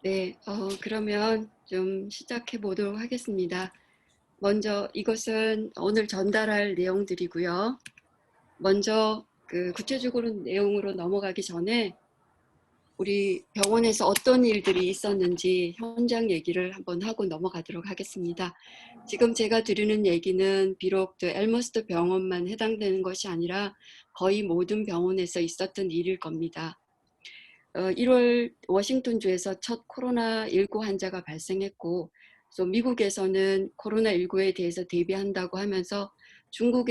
네, 그러면 좀 시작해 보도록 하겠습니다. 먼저 이것은 오늘 전달할 내용들이고요. 먼저 그 구체적으로 내용으로 넘어가기 전에 우리 병원에서 어떤 일들이 있었는지 현장 얘기를 한번 하고 넘어가도록 하겠습니다. 지금 제가 드리는 얘기는 비록 엘머스트 병원만 해당되는 것이 아니라 거의 모든 병원에서 있었던 일일 겁니다. 1월 워싱턴주에서 첫 코로나19 환자가 발생했고, 또 미국에서는 코로나19에 대해서 대비한다고 하면서 중국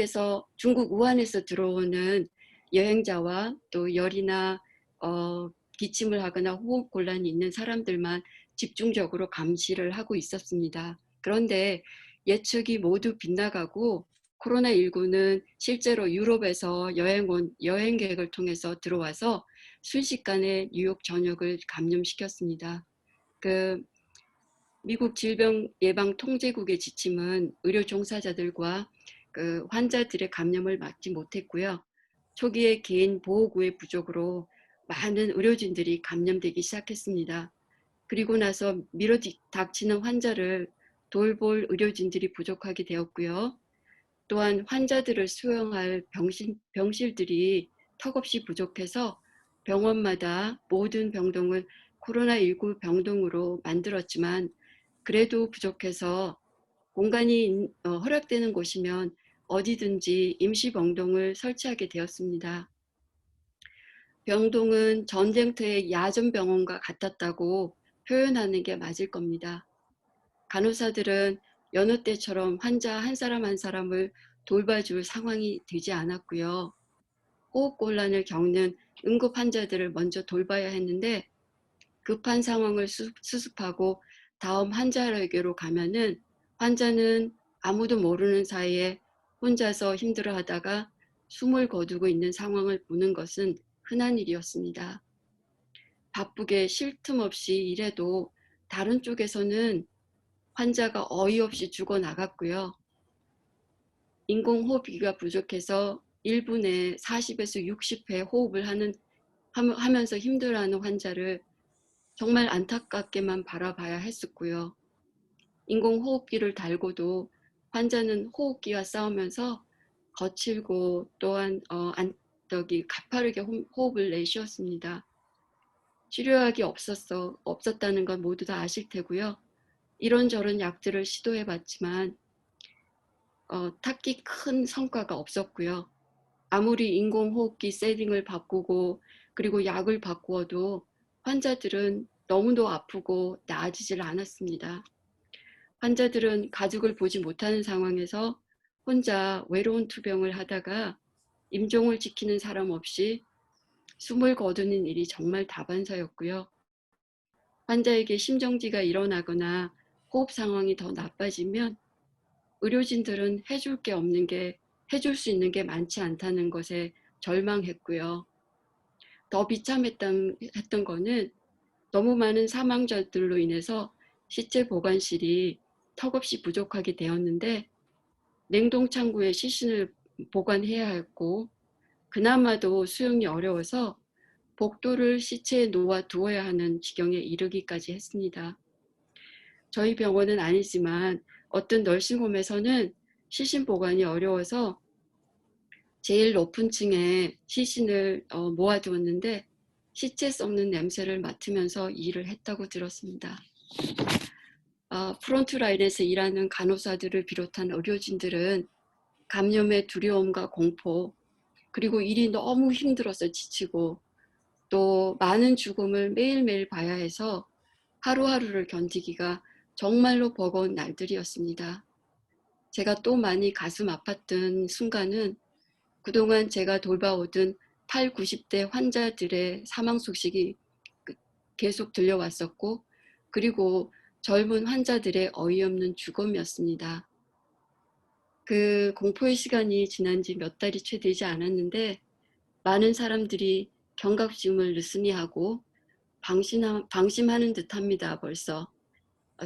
우한에서 들어오는 여행자와 또 열이나 기침을 하거나 호흡 곤란이 있는 사람들만 집중적으로 감시를 하고 있었습니다. 그런데 예측이 모두 빗나가고 코로나19는 실제로 유럽에서 여행객을 통해서 들어와서 순식간에 뉴욕 전역을 감염시켰습니다. 그 미국 질병예방통제국의 지침은 의료 종사자들과 그 환자들의 감염을 막지 못했고요. 초기에 개인 보호구의 부족으로 많은 의료진들이 감염되기 시작했습니다. 그리고 나서 밀어닥치는 환자를 돌볼 의료진들이 부족하게 되었고요. 또한 환자들을 수용할 병실들이 턱없이 부족해서 병원마다 모든 병동을 코로나19 병동으로 만들었지만 그래도 부족해서 공간이 허락되는 곳이면 어디든지 임시 병동을 설치하게 되었습니다. 병동은 전쟁터의 야전병원과 같았다고 표현하는 게 맞을 겁니다. 간호사들은 여느 때처럼 환자 한 사람 한 사람을 돌봐줄 상황이 되지 않았고요. 호흡곤란을 겪는 응급 환자들을 먼저 돌봐야 했는데 급한 상황을 수습하고 다음 환자에게로 가면은 환자는 아무도 모르는 사이에 혼자서 힘들어하다가 숨을 거두고 있는 상황을 보는 것은 흔한 일이었습니다. 바쁘게 쉴 틈 없이 일해도 다른 쪽에서는 환자가 어이없이 죽어나갔고요. 인공호흡기가 부족해서 1분에 40에서 60회 호흡을 하면서 힘들어하는 환자를 정말 안타깝게만 바라봐야 했었고요. 인공호흡기를 달고도 환자는 호흡기와 싸우면서 거칠고 또한 가파르게 호흡을 내쉬었습니다. 치료약이 없었다는 건 모두 다 아실 테고요. 이런저런 약들을 시도해봤지만 딱히 큰 성과가 없었고요. 아무리 인공호흡기 세팅을 바꾸고 그리고 약을 바꾸어도 환자들은 너무도 아프고 나아지질 않았습니다. 환자들은 가족을 보지 못하는 상황에서 혼자 외로운 투병을 하다가 임종을 지키는 사람 없이 숨을 거두는 일이 정말 다반사였고요. 환자에게 심정지가 일어나거나 호흡 상황이 더 나빠지면 의료진들은 해줄 수 있는 게 많지 않다는 것에 절망했고요. 더 비참했던 거는 너무 많은 사망자들로 인해서 시체 보관실이 턱없이 부족하게 되었는데 냉동창고에 시신을 보관해야 했고 그나마도 수용이 어려워서 복도를 시체에 놓아 두어야 하는 지경에 이르기까지 했습니다. 저희 병원은 아니지만 어떤 널싱홈에서는 시신 보관이 어려워서 제일 높은 층에 시신을 모아두었는데 시체 썩는 냄새를 맡으면서 일을 했다고 들었습니다. 프론트 라인에서 일하는 간호사들을 비롯한 의료진들은 감염의 두려움과 공포, 그리고 일이 너무 힘들어서 지치고 또 많은 죽음을 매일매일 봐야 해서 하루하루를 견디기가 정말로 버거운 날들이었습니다. 제가 또 많이 가슴 아팠던 순간은 그동안 제가 돌봐오던 8, 90대 환자들의 사망 소식이 계속 들려왔었고 그리고 젊은 환자들의 어이없는 죽음이었습니다. 그 공포의 시간이 지난 지 몇 달이 채 되지 않았는데 많은 사람들이 경각심을 느슨히 하고 방심하는 듯합니다. 벌써.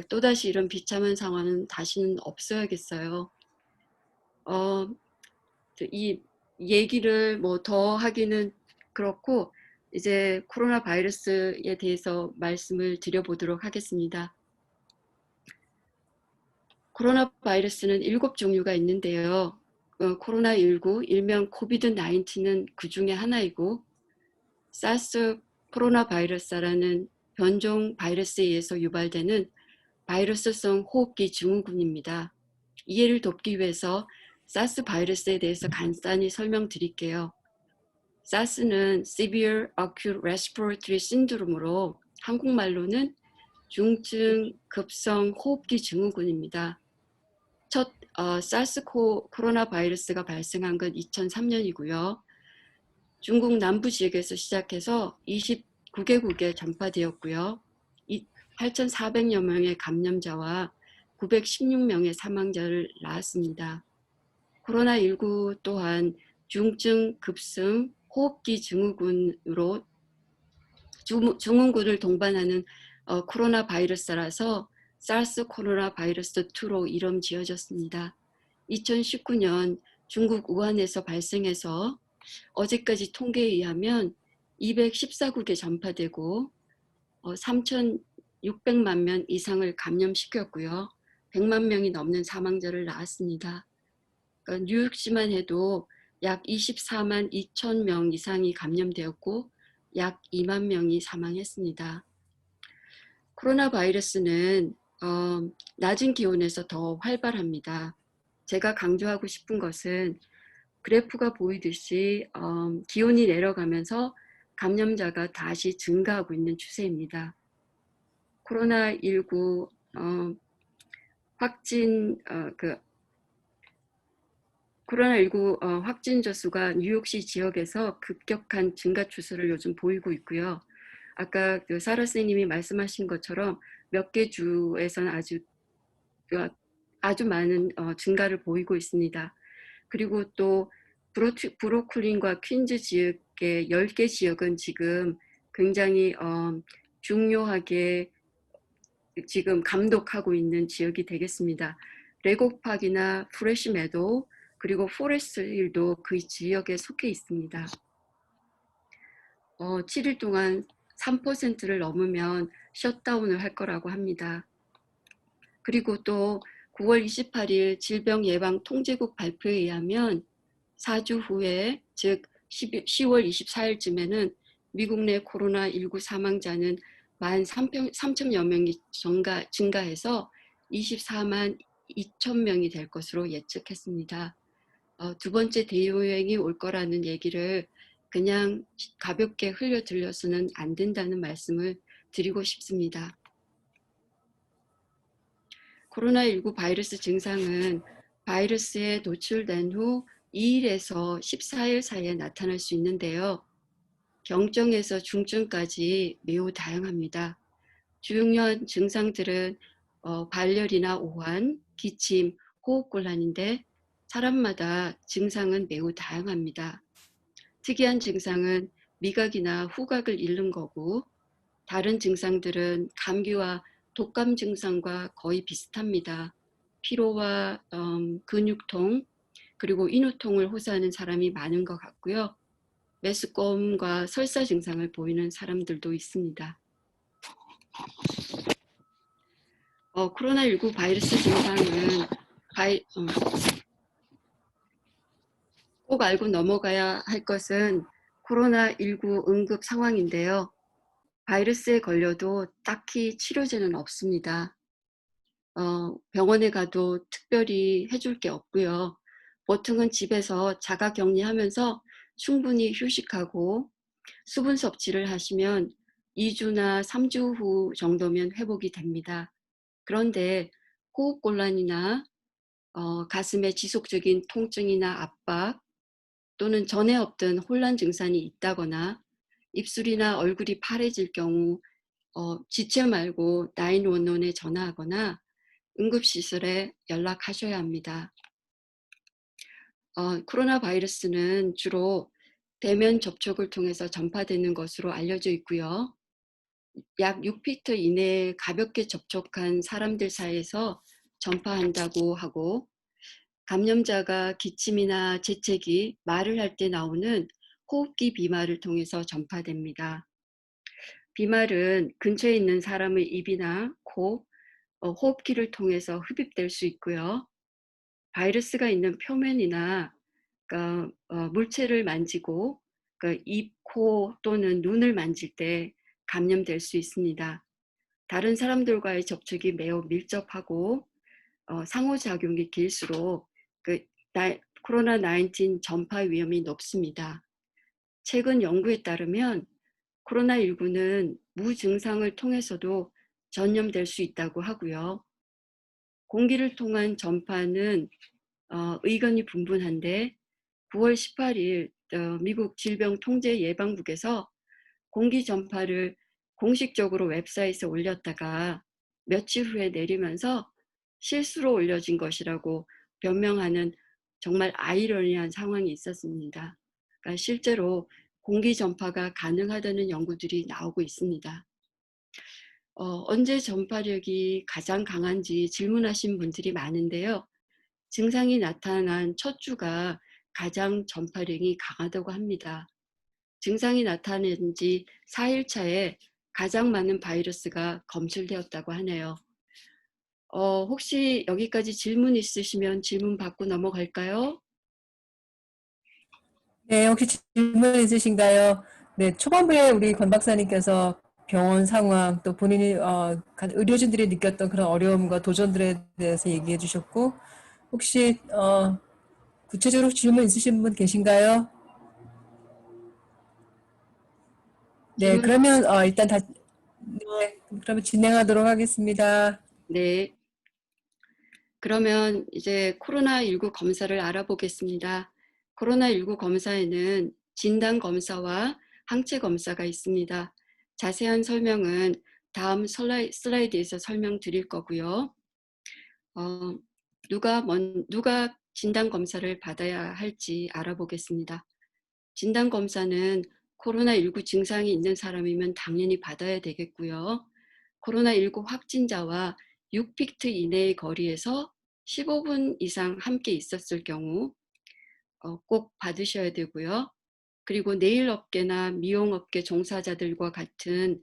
또다시 이런 비참한 상황은 다시는 없어야겠어요. 이 얘기를 뭐 더 하기는 그렇고 이제 코로나 바이러스에 대해서 말씀을 드려보도록 하겠습니다. 코로나 바이러스는 7종류가 있는데요. 코로나19, 일명 코비드-19는 그 중에 하나이고, 사스 코로나 바이러스라는 변종 바이러스에 의해서 유발되는 바이러스성 호흡기 증후군입니다. 이해를 돕기 위해서 사스 바이러스에 대해서 간단히 설명드릴게요. 사스는 Severe Acute Respiratory Syndrome으로 한국말로는 중증 급성 호흡기 증후군입니다. 첫 사스 코로나 바이러스가 발생한 건 2003년이고요. 중국 남부 지역에서 시작해서 29개국에 전파되었고요. 8,400여 명의 감염자와 916명의 사망자를 낳았습니다. 코로나19 또한 중증 급성 호흡기 증후군으로 증후군을 동반하는 코로나 바이러스라서 사스 코로나 바이러스 2로 이름 지어졌습니다. 2019년 중국 우한에서 발생해서 어제까지 통계에 의하면 214국에 전파되고 3,600만 명 이상을 감염시켰고요. 100만 명이 넘는 사망자를 낳았습니다. 그러니까 뉴욕시만 해도 약 24만 2천 명 이상이 감염되었고 약 2만 명이 사망했습니다. 코로나 바이러스는 낮은 기온에서 더 활발합니다. 제가 강조하고 싶은 것은 그래프가 보이듯이 기온이 내려가면서 감염자가 다시 증가하고 있는 추세입니다. 코로나19 코로나19 확진자 수가 뉴욕시 지역에서 급격한 증가 추세를 요즘 보이고 있고요. 아까 사라 선생님이 말씀하신 것처럼 몇 개 주에서는 아주 많은 증가를 보이고 있습니다. 그리고 또 브루클린과 퀸즈 지역의 10개 지역은 지금 굉장히 중요하게 지금 감독하고 있는 지역이 되겠습니다. 레고팍이나 프레시 메도우 그리고 포레스트 힐도 그 지역에 속해 있습니다. 7일 동안 3%를 넘으면 셧다운을 할 거라고 합니다. 그리고 또 9월 28일 질병예방통제국 발표에 의하면 4주 후에 즉 10월 24일쯤에는 미국 내 코로나19 사망자는 13,000여 명이 증가해서 24만 2천 명이 될 것으로 예측했습니다. 두 번째 대유행이 올 거라는 얘기를 그냥 가볍게 흘려 들려서는 안 된다는 말씀을 드리고 싶습니다. 코로나19 바이러스 증상은 바이러스에 노출된 후 2일에서 14일 사이에 나타날 수 있는데요. 경증에서 중증까지 매우 다양합니다. 중요한 증상들은 발열이나 오한, 기침, 호흡곤란인데 사람마다 증상은 매우 다양합니다. 특이한 증상은 미각이나 후각을 잃는 거고 다른 증상들은 감기와 독감 증상과 거의 비슷합니다. 피로와 근육통 그리고 인후통을 호소하는 사람이 많은 것 같고요. 메스꺼움과 설사 증상을 보이는 사람들도 있습니다. 코로나19 바이러스 증상은 꼭 알고 넘어가야 할 것은 코로나19 응급 상황인데요. 바이러스에 걸려도 딱히 치료제는 없습니다. 병원에 가도 특별히 해줄 게 없고요. 보통은 집에서 자가 격리하면서 충분히 휴식하고 수분 섭취를 하시면 2주나 3주 후 정도면 회복이 됩니다. 그런데 호흡곤란이나 가슴에 지속적인 통증이나 압박 또는 전에 없던 혼란 증상이 있다거나 입술이나 얼굴이 파래질 경우 지체 말고 911에 전화하거나 응급시설에 연락하셔야 합니다. 코로나 바이러스는 주로 대면 접촉을 통해서 전파되는 것으로 알려져 있고요. 약 6피트 이내에 가볍게 접촉한 사람들 사이에서 전파한다고 하고 감염자가 기침이나 재채기, 말을 할 때 나오는 호흡기 비말을 통해서 전파됩니다. 비말은 근처에 있는 사람의 입이나 코, 호흡기를 통해서 흡입될 수 있고요. 바이러스가 있는 표면이나 그러니까 물체를 만지고 그러니까 입, 코 또는 눈을 만질 때 감염될 수 있습니다. 다른 사람들과의 접촉이 매우 밀접하고 상호작용이 길수록 그 코로나 19 전파 위험이 높습니다. 최근 연구에 따르면 코로나19는 무증상을 통해서도 전염될 수 있다고 하고요. 공기를 통한 전파는 의견이 분분한데 9월 18일 미국 질병통제예방국에서 공기 전파를 공식적으로 웹사이트에 올렸다가 며칠 후에 내리면서 실수로 올려진 것이라고 변명하는 정말 아이러니한 상황이 있었습니다. 그러니까 실제로 공기 전파가 가능하다는 연구들이 나오고 있습니다. 언제 전파력이 가장 강한지 질문하신 분들이 많은데요. 증상이 나타난 첫 주가 가장 전파력이 강하다고 합니다. 증상이 나타낸 지 4일 차에 가장 많은 바이러스가 검출되었다고 하네요. 혹시 여기까지 질문 있으시면 질문 받고 넘어갈까요? 네, 혹시 질문 있으신가요? 네, 초반부에 우리 권 박사님께서 병원 상황, 또 본인이, 의료진들이 느꼈던 그런 어려움과 도전들에 대해서 얘기해 주셨고, 혹시, 구체적으로 질문 있으신 분 계신가요? 네, 질문, 그러면, 네, 그러면 진행하도록 하겠습니다. 네. 그러면 이제 코로나19 검사를 알아보겠습니다. 코로나19 검사에는 진단 검사와 항체 검사가 있습니다. 자세한 설명은 다음 슬라이드에서 설명드릴 거고요. 어, 누가 진단 검사를 받아야 할지 알아보겠습니다. 진단 검사는 코로나19 증상이 있는 사람이면 당연히 받아야 되겠고요. 코로나19 확진자와 6피트 이내의 거리에서 15분 이상 함께 있었을 경우 꼭 받으셔야 되고요. 그리고 네일업계나 미용업계 종사자들과 같은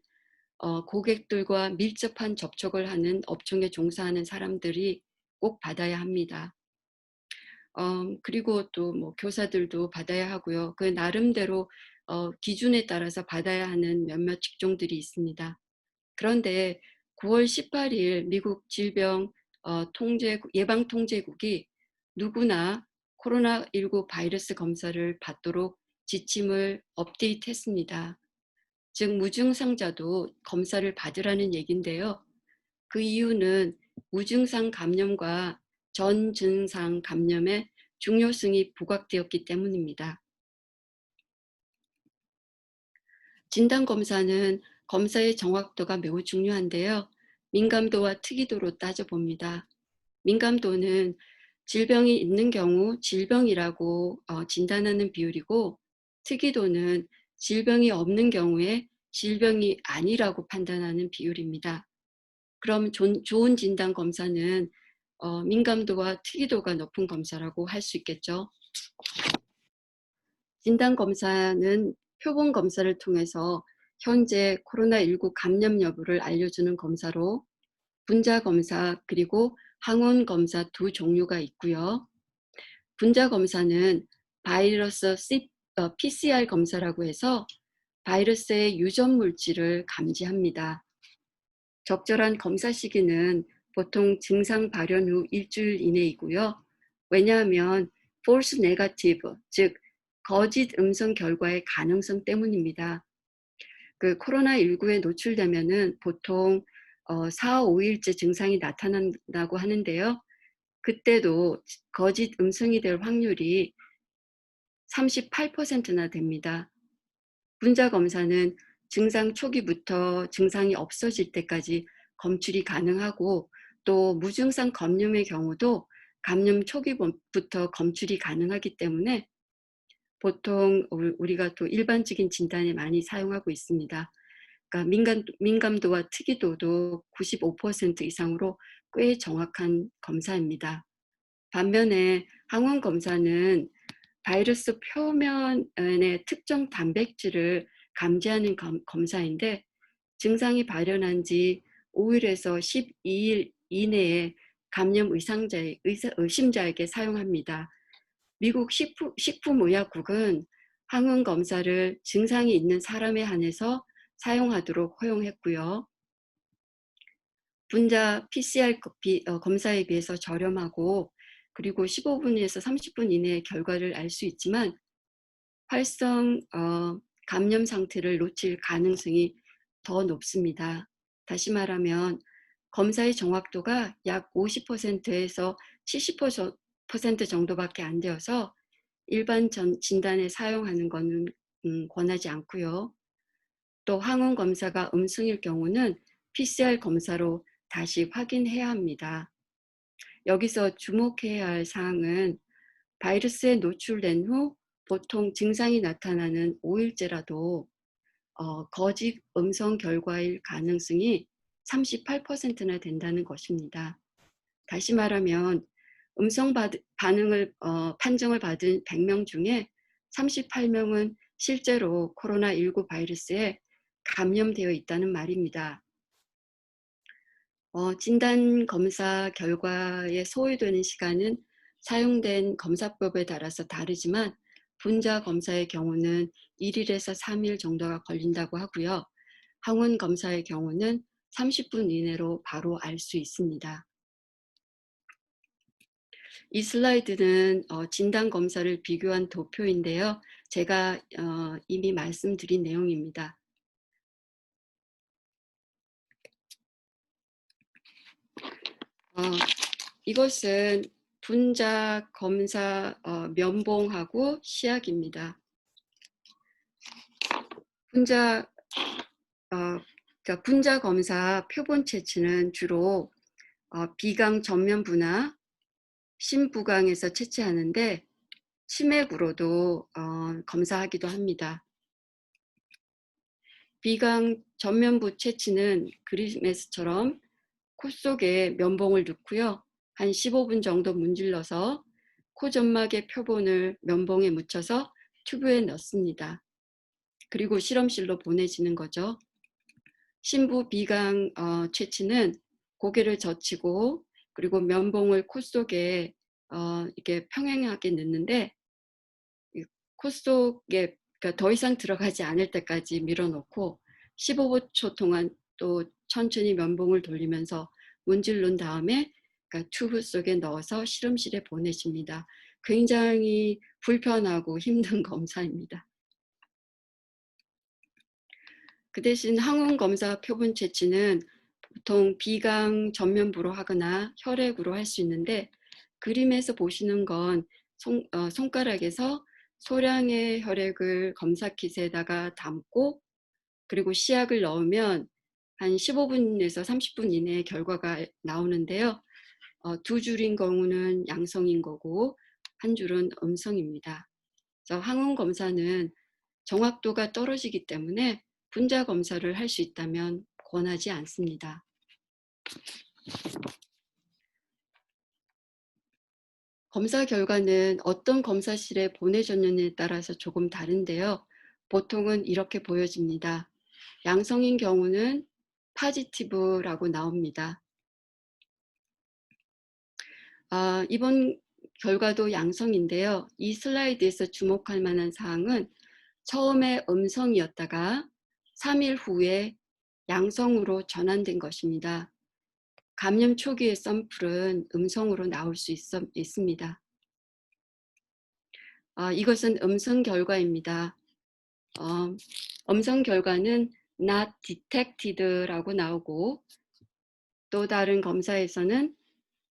고객들과 밀접한 접촉을 하는 업종에 종사하는 사람들이 꼭 받아야 합니다. 그리고 또 뭐 교사들도 받아야 하고요. 그 나름대로 기준에 따라서 받아야 하는 몇몇 직종들이 있습니다. 그런데 9월 18일 미국 질병 예방통제국이 누구나 코로나19 바이러스 검사를 받도록 지침을 업데이트했습니다. 즉 무증상자도 검사를 받으라는 얘기인데요. 그 이유는 무증상 감염과 전증상 감염의 중요성이 부각되었기 때문입니다. 진단검사는 검사의 정확도가 매우 중요한데요. 민감도와 특이도로 따져봅니다. 민감도는 질병이 있는 경우 질병이라고 진단하는 비율이고, 특이도는 질병이 없는 경우에 질병이 아니라고 판단하는 비율입니다. 그럼 좋은 진단 검사는 민감도와 특이도가 높은 검사라고 할 수 있겠죠. 진단 검사는 표본 검사를 통해서 현재 코로나19 감염 여부를 알려주는 검사로 분자 검사 그리고 항원 검사 두 종류가 있고요. 분자 검사는 바이러스 PCR 검사라고 해서 바이러스의 유전 물질을 감지합니다. 적절한 검사 시기는 보통 증상 발현 후 일주일 이내이고요. 왜냐하면 false negative, 즉 거짓 음성 결과의 가능성 때문입니다. 그 코로나19에 노출되면은 보통 4, 5일째 증상이 나타난다고 하는데요. 그때도 거짓 음성이 될 확률이 38%나 됩니다. 분자 검사는 증상 초기부터 증상이 없어질 때까지 검출이 가능하고, 또 무증상 감염의 경우도 감염 초기부터 검출이 가능하기 때문에 보통 우리가 또 일반적인 진단에 많이 사용하고 있습니다. 그러니까 민감도와 특이도도 95% 이상으로 꽤 정확한 검사입니다. 반면에 항원 검사는 바이러스 표면의 특정 단백질을 감지하는 검사인데 증상이 발현한 지 5일에서 12일 이내에 감염 의심자에게 사용합니다. 미국 식품의약국은 항원 검사를 증상이 있는 사람에 한해서 사용하도록 허용했고요. 분자 PCR 검사에 비해서 저렴하고 그리고 15분에서 30분 이내에 결과를 알 수 있지만 활성 감염 상태를 놓칠 가능성이 더 높습니다. 다시 말하면 검사의 정확도가 약 50%에서 70% 정도밖에 안 되어서 일반 진단에 사용하는 것은 권하지 않고요. 또 항원 검사가 음성일 경우는 PCR 검사로 다시 확인해야 합니다. 여기서 주목해야 할 사항은 바이러스에 노출된 후 보통 증상이 나타나는 5일째라도 거짓 음성 결과일 가능성이 38%나 된다는 것입니다. 다시 말하면 판정을 받은 100명 중에 38명은 실제로 코로나19 바이러스에 감염되어 있다는 말입니다. 진단 검사 결과에 소요되는 시간은 사용된 검사법에 따라서 다르지만 분자 검사의 경우는 1일에서 3일 정도가 걸린다고 하고요. 항원 검사의 경우는 30분 이내로 바로 알 수 있습니다. 이 슬라이드는 진단 검사를 비교한 도표인데요. 제가 이미 말씀드린 내용입니다. 이것은 분자 검사 면봉하고 시약입니다. 그러니까 분자 검사 표본 채취는 주로 비강 전면부나 심부강에서 채취하는데 치맥으로도 검사하기도 합니다. 비강 전면부 채취는 그림에서처럼 코 속에 면봉을 넣고요. 한 15분 정도 문질러서 코 점막의 표본을 면봉에 묻혀서 튜브에 넣습니다. 그리고 실험실로 보내지는 거죠. 심부 비강 채취는 고개를 젖히고 그리고 면봉을 코 속에 이렇게 평행하게 넣는데 코 속에 그러니까 더 이상 들어가지 않을 때까지 밀어넣고 15초 동안 또 천천히 면봉을 돌리면서 문질른 다음에 그러니까 튜브 속에 넣어서 실험실에 보내집니다. 굉장히 불편하고 힘든 검사입니다. 그 대신 항원 검사 표본 채취는 보통 비강 전면부로 하거나 혈액으로 할 수 있는데 그림에서 보시는 건 손가락에서 소량의 혈액을 검사킷에다가 담고 그리고 시약을 넣으면 한 15분에서 30분 이내에 결과가 나오는데요. 두 줄인 경우는 양성인 거고 한 줄은 음성입니다. 그래서 항원 검사는 정확도가 떨어지기 때문에 분자 검사를 할 수 있다면 권하지 않습니다. 검사 결과는 어떤 검사실에 보내졌느냐에 따라서 조금 다른데요. 보통은 이렇게 보여집니다. 양성인 경우는 파지티브라고 나옵니다. 이번 결과도 양성인데요. 이 슬라이드에서 주목할 만한 사항은 처음에 음성이었다가 3일 후에 양성으로 전환된 것입니다. 감염 초기의 샘플은 음성으로 나올 수 있습니다. 이것은 음성 결과입니다. 음성 결과는 not detected라고 나오고 또 다른 검사에서는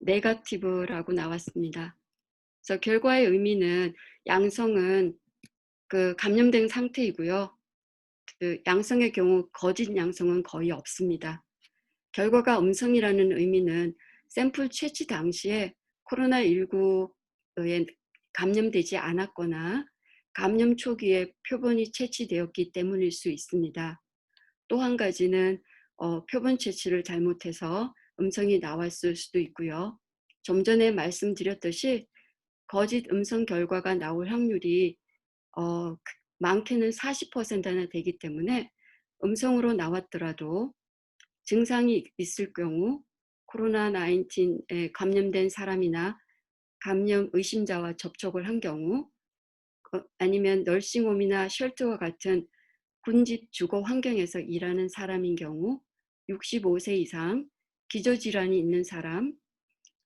negative라고 나왔습니다. 그래서 결과의 의미는 양성은 그 감염된 상태이고요. 그 양성의 경우 거짓 양성은 거의 없습니다. 결과가 음성이라는 의미는 샘플 채취 당시에 코로나19에 감염되지 않았거나 감염 초기에 표본이 채취되었기 때문일 수 있습니다. 또 한 가지는 표본 채취를 잘못해서 음성이 나왔을 수도 있고요. 좀 전에 말씀드렸듯이 거짓 음성 결과가 나올 확률이 많게는 40%나 되기 때문에 음성으로 나왔더라도 증상이 있을 경우 코로나19에 감염된 사람이나 감염 의심자와 접촉을 한 경우 아니면 널싱홈이나 쉘터와 같은 군집 주거 환경에서 일하는 사람인 경우 65세 이상 기저질환이 있는 사람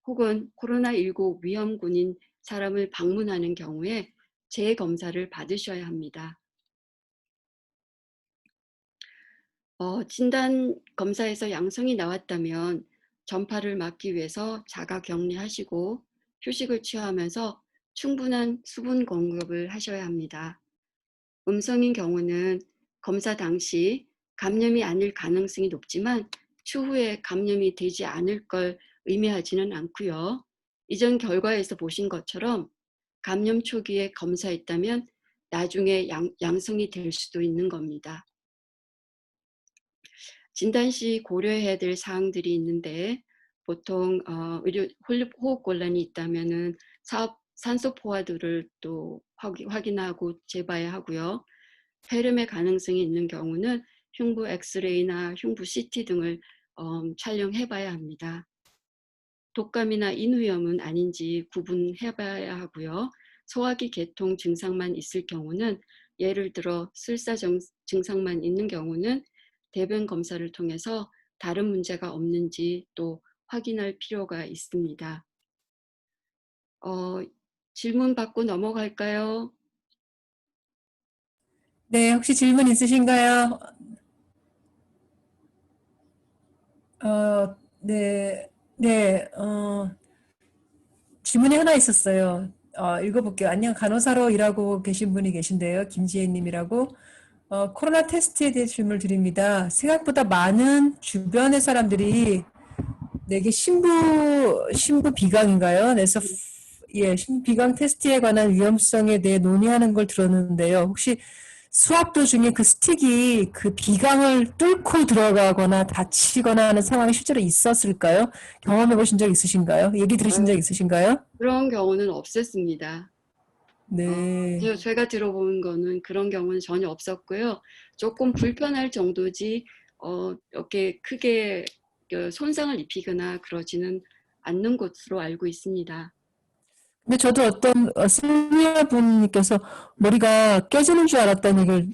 혹은 코로나19 위험군인 사람을 방문하는 경우에 재검사를 받으셔야 합니다. 진단 검사에서 양성이 나왔다면 전파를 막기 위해서 자가 격리하시고 휴식을 취하면서 충분한 수분 공급을 하셔야 합니다. 음성인 경우는 검사 당시 감염이 아닐 가능성이 높지만 추후에 감염이 되지 않을 걸 의미하지는 않고요. 이전 결과에서 보신 것처럼 감염 초기에 검사했다면 나중에 양성이 될 수도 있는 겁니다. 진단 시 고려해야 될 사항들이 있는데 보통 호흡곤란이 있다면은 산소 포화도를 또 확인하고 재봐야 하고요. 폐렴의 가능성이 있는 경우는 흉부 엑스레이나 흉부 CT 등을 촬영해봐야 합니다. 독감이나 인후염은 아닌지 구분해봐야 하고요. 소화기 계통 증상만 있을 경우는 예를 들어 슬사 증상만 있는 경우는 대변 검사를 통해서 다른 문제가 없는지 또 확인할 필요가 있습니다. 질문 받고 넘어갈까요? 네, 혹시 질문 있으신가요? 네, 네, 질문이 하나 있었어요. 읽어볼게요. 안녕, 간호사로 일하고 계신 분이 계신데요. 김지혜님이라고. 코로나 테스트에 대해 질문을 드립니다. 생각보다 많은 주변의 사람들이 내게 신부 비강인가요? 그래서 예, 신부 비강 테스트에 관한 위험성에 대해 논의하는 걸 들었는데요. 혹시 수업 도중에 그 스틱이 그 비강을 뚫고 들어가거나 다치거나 하는 상황이 실제로 있었을까요? 경험해 보신 적 있으신가요? 얘기 들으신 적 있으신가요? 그런 경우는 없었습니다. 네. 제가 들어본 거는 그런 경우는 전혀 없었고요. 조금 불편할 정도지 이렇게 크게 손상을 입히거나 그러지는 않는 것으로 알고 있습니다. 근데 저도 어떤 시니어 분께서 머리가 깨지는 줄 알았다는 얘기를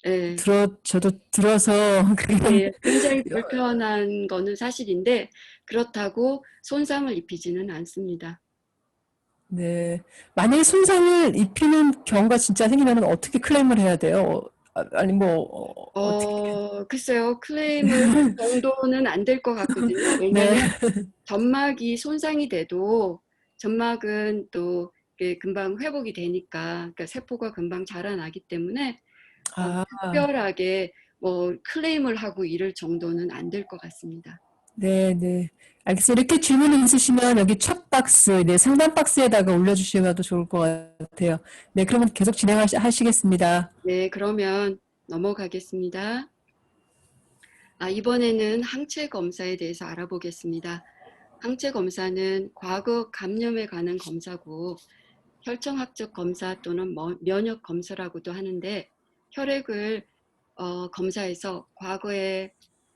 예, 저도 들어서 그게 예, 굉장히 불편한 거는 사실인데 그렇다고 손상을 입히지는 않습니다. 네. 만약에 손상을 입히는 경우가 진짜 생기면 어떻게 클레임을 해야 돼요? 아니 어떻게 글쎄요, 클레임을 할 정도는 안 될 것 같거든요. 네. 왜냐하면 점막이 손상이 돼도 점막은 또 금방 회복이 되니까, 그러니까 세포가 금방 자라나기 때문에 아, 특별하게 뭐 클레임을 하고 이럴 정도는 안 될 것 같습니다. 네, 네. 알겠어요. 이렇게 질문이 있으시면 여기 첫 박스, 네, 상단 박스에다가 올려주시면 좋을 것 같아요. 네, 그러면 계속 진행하시겠습니다. 네, 그러면 넘어가겠습니다. 이번에는 항체 검사에 대해서 알아보겠습니다. 항체 검사는 과거 감염에 관한 검사고 혈청학적 검사 또는 면역 검사라고도 하는데 혈액을 검사해서 과거에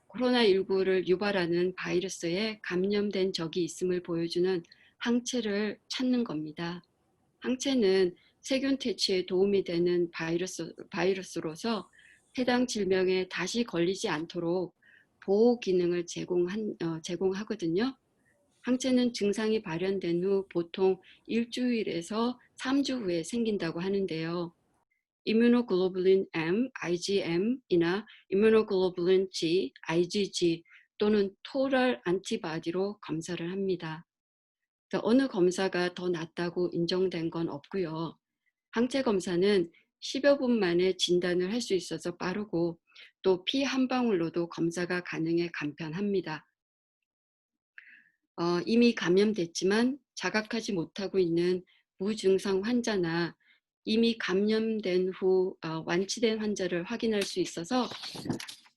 코로나19를 유발하는 바이러스에 감염된 적이 있음을 보여주는 항체를 찾는 겁니다. 항체는 세균 퇴치에 도움이 되는 바이러스로서 해당 질병에 다시 걸리지 않도록 보호 기능을 제공하거든요. 항체는 증상이 발현된 후 보통 일주일에서 3주 후에 생긴다고 하는데요. 이뮤노글로불린 M, IgM이나 이뮤노글로불린 G, IgG 또는 토럴 안티바디로 검사를 합니다. 어느 검사가 더 낫다고 인정된 건 없고요. 항체 검사는 10여 분 만에 진단을 할 수 있어서 빠르고 또 피 한 방울로도 검사가 가능해 간편합니다. 이미 감염됐지만 자각하지 못하고 있는 무증상 환자나 이미 감염된 후 완치된 환자를 확인할 수 있어서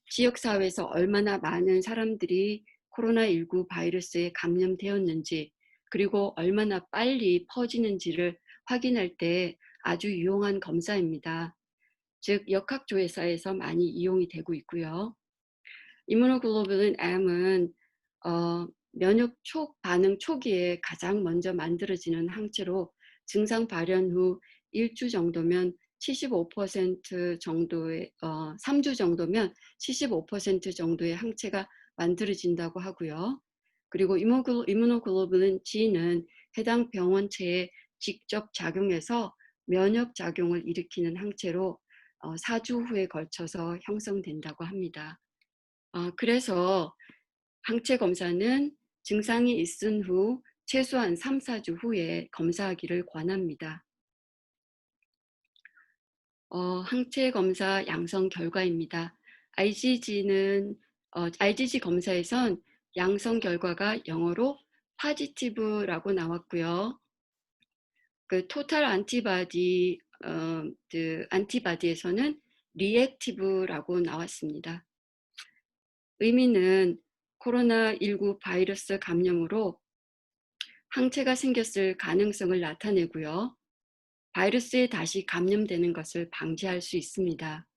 지역사회에서 얼마나 많은 사람들이 코로나19 바이러스에 감염되었는지 그리고 얼마나 빨리 퍼지는지를 확인할 때 아주 유용한 검사입니다. 즉 역학조회사에서 많이 이용이 되고 있고요. 이뮤노글로불린 M은 면역 반응 초기에 가장 먼저 만들어지는 항체로 증상 발현 후 1주 정도면 75% 정도의 3주 정도면 75% 정도의 항체가 만들어진다고 하고요. 그리고 이뮤노글로불린 G는 해당 병원체에 직접 작용해서 면역 작용을 일으키는 항체로 4주 후에 걸쳐서 형성된다고 합니다. 그래서 항체 검사는 증상이 있은 후 최소한 3, 4주 후에 검사하기를 권합니다. 항체 검사 양성 결과입니다. IgG 검사에선 양성 결과가 영어로 positive라고 나왔고요. 그 토탈 안티바디에서는 reactive라고 나왔습니다. 의미는 코로나19 바이러스 감염으로 항체가 생겼을 가능성을 나타내고요. 바이러스에 다시 감염되는 것을 방지할 수 있습니다.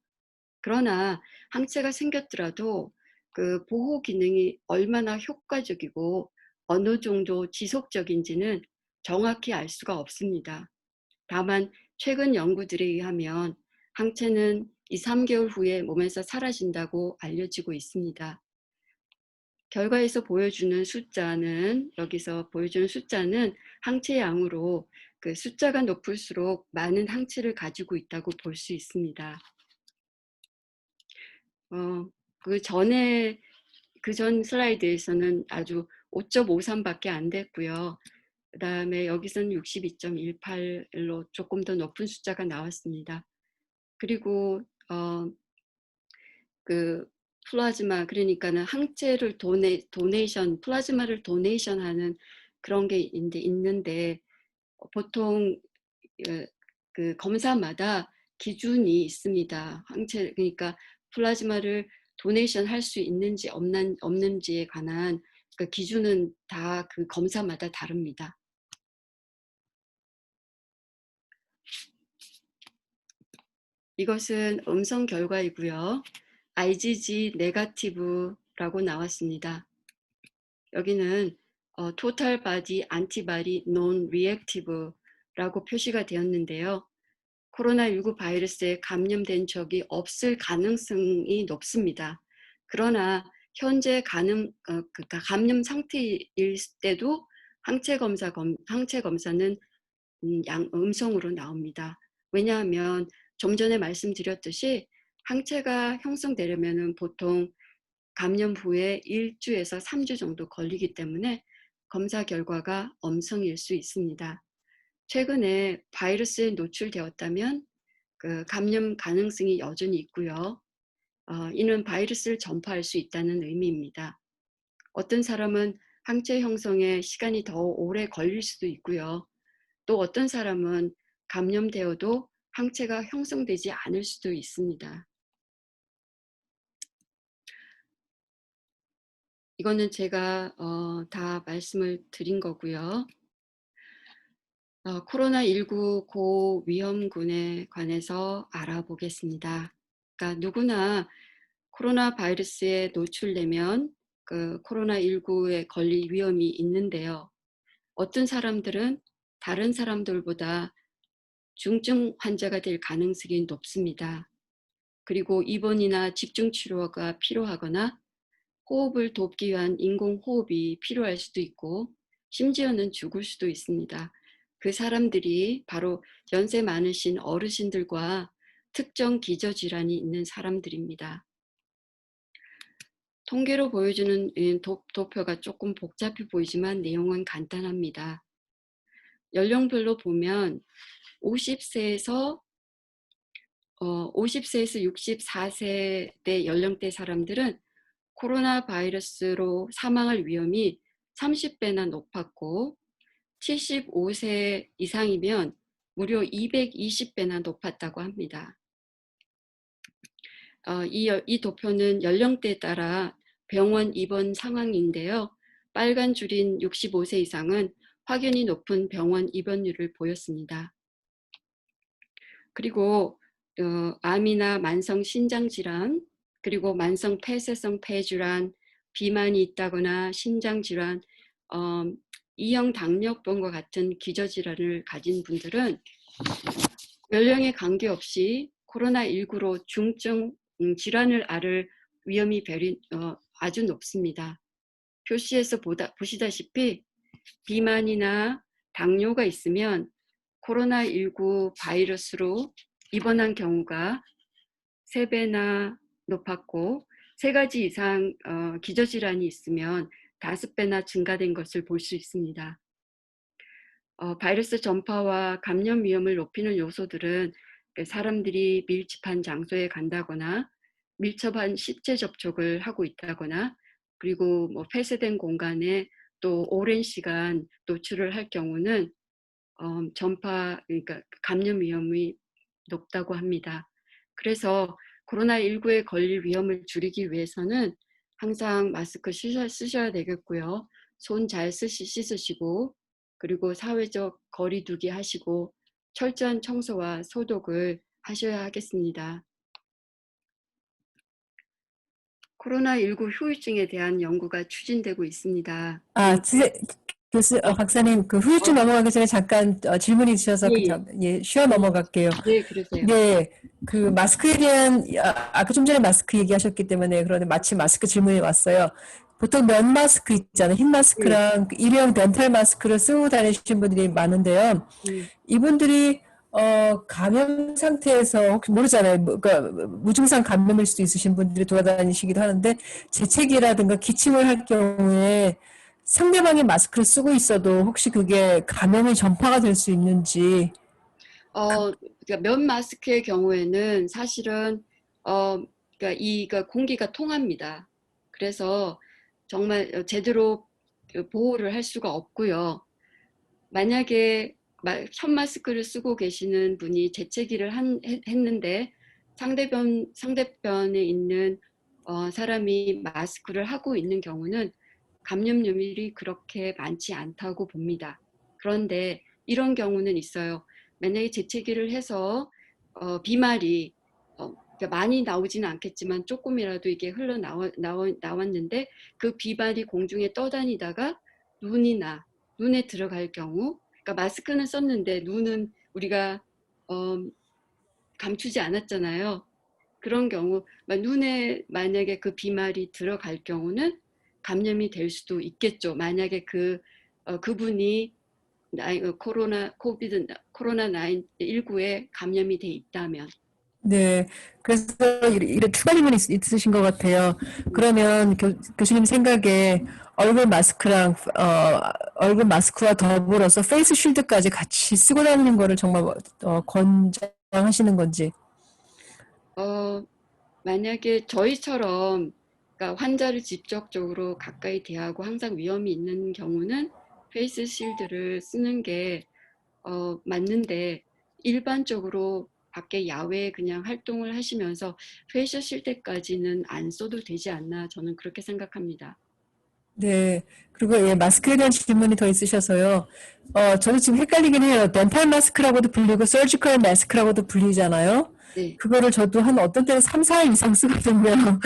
그러나 항체가 생겼더라도 그 보호 기능이 얼마나 효과적이고 어느 정도 지속적인지는 정확히 알 수가 없습니다. 다만 최근 연구들에 의하면 항체는 2, 3개월 후에 몸에서 사라진다고 알려지고 있습니다. 결과에서 여기서 보여주는 숫자는 항체 양으로 그 숫자가 높을수록 많은 항체를 가지고 있다고 볼 수 있습니다. 그 전 슬라이드에서는 아주 5.53밖에 안 됐고요. 그 다음에 여기서는 62.18로 조금 더 높은 숫자가 나왔습니다. 그리고 그 플라즈마, 그러니까는 항체를 플라즈마를 도네이션하는 그런 게 있는데 보통 그 검사마다 기준이 있습니다. 그러니까 플라즈마를 도네이션 할 수 있는지 없는지에 관한 그 기준은 다 그 검사마다 다릅니다. 이것은 음성 결과이고요. IgG 네거티브라고 나왔습니다. 여기는 토탈 바디 안티바디 논 리액티브라고 표시가 되었는데요. 코로나19 바이러스에 감염된 적이 없을 가능성이 높습니다. 그러나 현재 감염 상태일 때도 항체 검사는 음성으로 나옵니다. 왜냐하면 좀 전에 말씀드렸듯이 항체가 형성되려면 보통 감염 후에 1주에서 3주 정도 걸리기 때문에 검사 결과가 음성일 수 있습니다. 최근에 바이러스에 노출되었다면 그 감염 가능성이 여전히 있고요. 이는 바이러스를 전파할 수 있다는 의미입니다. 어떤 사람은 항체 형성에 시간이 더 오래 걸릴 수도 있고요. 또 어떤 사람은 감염되어도 항체가 형성되지 않을 수도 있습니다. 이거는 제가 다 말씀을 드린 거고요. 코로나19 고위험군에 관해서 알아보겠습니다. 그러니까 누구나 코로나 바이러스에 노출되면 그 코로나19에 걸릴 위험이 있는데요. 어떤 사람들은 다른 사람들보다 중증 환자가 될 가능성이 높습니다. 그리고 입원이나 집중 치료가 필요하거나 호흡을 돕기 위한 인공호흡이 필요할 수도 있고 심지어는 죽을 수도 있습니다. 그 사람들이 바로 연세 많으신 어르신들과 특정 기저질환이 있는 사람들입니다. 통계로 보여주는 도표가 조금 복잡해 보이지만 내용은 간단합니다. 연령별로 보면 50세에서 64세 연령대 사람들은 코로나 바이러스로 사망할 위험이 30배나 높았고 75세 이상이면 무려 220배나 높았다고 합니다. 이 도표는 연령대에 따라 병원 입원 상황인데요. 빨간 줄인 65세 이상은 확연히 높은 병원 입원율을 보였습니다. 그리고 암이나 만성 신장질환, 그리고 만성 폐쇄성 폐질환, 비만이 있다거나 신장질환, 이형 당뇨병과 같은 기저질환을 가진 분들은 연령에 관계없이 코로나19로 중증 질환을 앓을 위험이 아주 높습니다. 표시에서 보시다시피 비만이나 당뇨가 있으면 코로나19 바이러스로 입원한 경우가 3배나 높았고 3가지 이상 기저질환이 있으면 5배나 증가된 것을 볼 수 있습니다. 바이러스 전파와 감염 위험을 높이는 요소들은 사람들이 밀집한 장소에 간다거나 밀접한 신체 접촉을 하고 있다거나 그리고 뭐 폐쇄된 공간에 또 오랜 시간 노출을 할 경우는 그러니까 감염 위험이 높다고 합니다. 그래서 코로나19에 걸릴 위험을 줄이기 위해서는 항상 마스크 쓰셔야 되겠고요. 손 잘 씻으시고 그리고 사회적 거리 두기 하시고 철저한 청소와 소독을 하셔야 하겠습니다. 코로나19 후유증에 대한 연구가 추진되고 있습니다. 박사님, 그 후유증 넘어가기 전에 잠깐 질문이 주셔서 쉬어 넘어갈게요. 네, 그러세요. 네, 그 마스크에 대한 아까 좀 전에 마스크 얘기하셨기 때문에 그런데 마침 마스크 질문이 왔어요. 보통 면 마스크 있잖아요. 흰 마스크랑 일회용 덴탈 마스크를 쓰고 다니시는 분들이 많은데요. 이분들이 감염 상태에서 혹시 모르잖아요. 그러니까 무증상 감염일 수도 있으신 분들이 돌아다니시기도 하는데 재채기라든가 기침을 할 경우에 상대방이 마스크를 쓰고 있어도 혹시 그게 감염의 전파가 될 수 있는지. 그러니까 면 마스크의 경우에는 사실은 그러니까 공기가 통합니다. 그래서 정말 제대로 보호를 할 수가 없고요. 만약에 현 마스크를 쓰고 계시는 분이 재채기를 했는데 상대편에 있는 사람이 마스크를 하고 있는 경우는 감염률이 그렇게 많지 않다고 봅니다. 그런데 이런 경우는 있어요. 만약에 재채기를 해서 비말이 그러니까 많이 나오지는 않겠지만 조금이라도 이게 흘러나왔는데 그 비말이 공중에 떠다니다가 눈에 들어갈 경우, 그러니까 마스크는 썼는데 눈은 우리가 감추지 않았잖아요. 그런 경우 눈에 만약에 그 비말이 들어갈 경우는 감염이 될 수도 있겠죠. 만약에 그분이 코로나19에 감염이 돼 있다면. 네, 그래서 이런 추가 질문이 있으신 것 같아요. 그러면 교수님 생각에 얼굴 마스크와 더불어서 페이스 쉴드까지 같이 쓰고 다니는 거를 정말 권장하시는 건지. 만약에 저희처럼 그러니까 환자를 직접적으로 가까이 대하고 항상 위험이 있는 경우는 페이스 실드를 쓰는 게 맞는데 일반적으로 밖에 야외에 그냥 활동을 하시면서 페이스 실드까지는 안 써도 되지 않나 저는 그렇게 생각합니다. 네. 그리고 마스크에 대한 질문이 더 있으셔서요. 저도 지금 헷갈리긴 해요. 덴탈 마스크라고도 불리고 서지컬 마스크라고도 불리잖아요. 네. 그거를 저도 어떤 때는 3, 4일 이상 쓰거든요.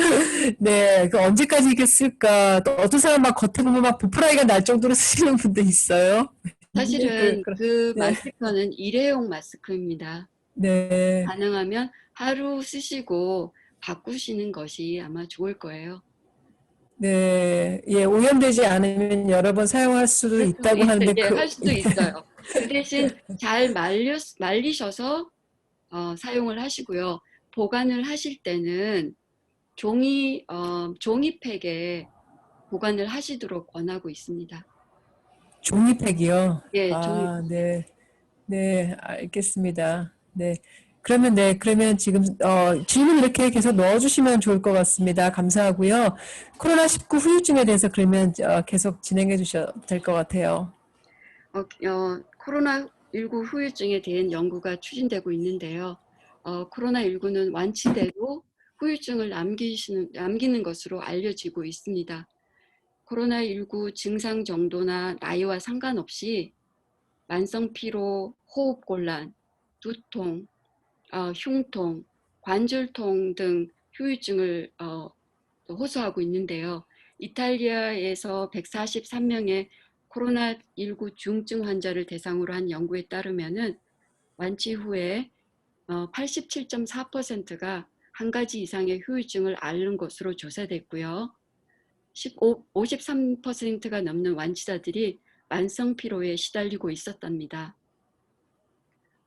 네. 그 언제까지 이게 쓸까? 또 어떤 사람 막 겉에 보면 막 보풀아이가 날 정도로 쓰시는 분도 있어요. 사실은 그 네. 마스크는 일회용 마스크입니다. 네. 가능하면 하루 쓰시고 바꾸시는 것이 아마 좋을 거예요. 네. 예, 오염되지 않으면 여러 번 사용할 수도 있다고 하는데, 예, 할 수도 있어요. 그 대신 잘 말리셔서 사용을 하시고요. 보관을 하실 때는 종이팩에 보관을 하시도록 권하고 있습니다. 종이팩이요. 예, 아, 네. 네, 알겠습니다. 네. 그러면 지금, 질문 이렇게 계속 넣어주시면 좋을 것 같습니다. 감사하고요. 코로나19 후유증에 대해서 그러면, 계속 진행해 주셔도 될 것 같아요. 코로나19 후유증에 대한 연구가 추진되고 있는데요. 코로나19는 완치돼도 후유증을 남기는 것으로 알려지고 있습니다. 코로나19 증상 정도나 나이와 상관없이 만성 피로, 호흡곤란, 두통, 흉통, 관절통 등 후유증을 호소하고 있는데요. 이탈리아에서 143명의 코로나19 중증 환자를 대상으로 한 연구에 따르면은 완치 후에 87.4%가 한 가지 이상의 후유증을 앓는 것으로 조사됐고요. 53%가 넘는 완치자들이 만성 피로에 시달리고 있었답니다.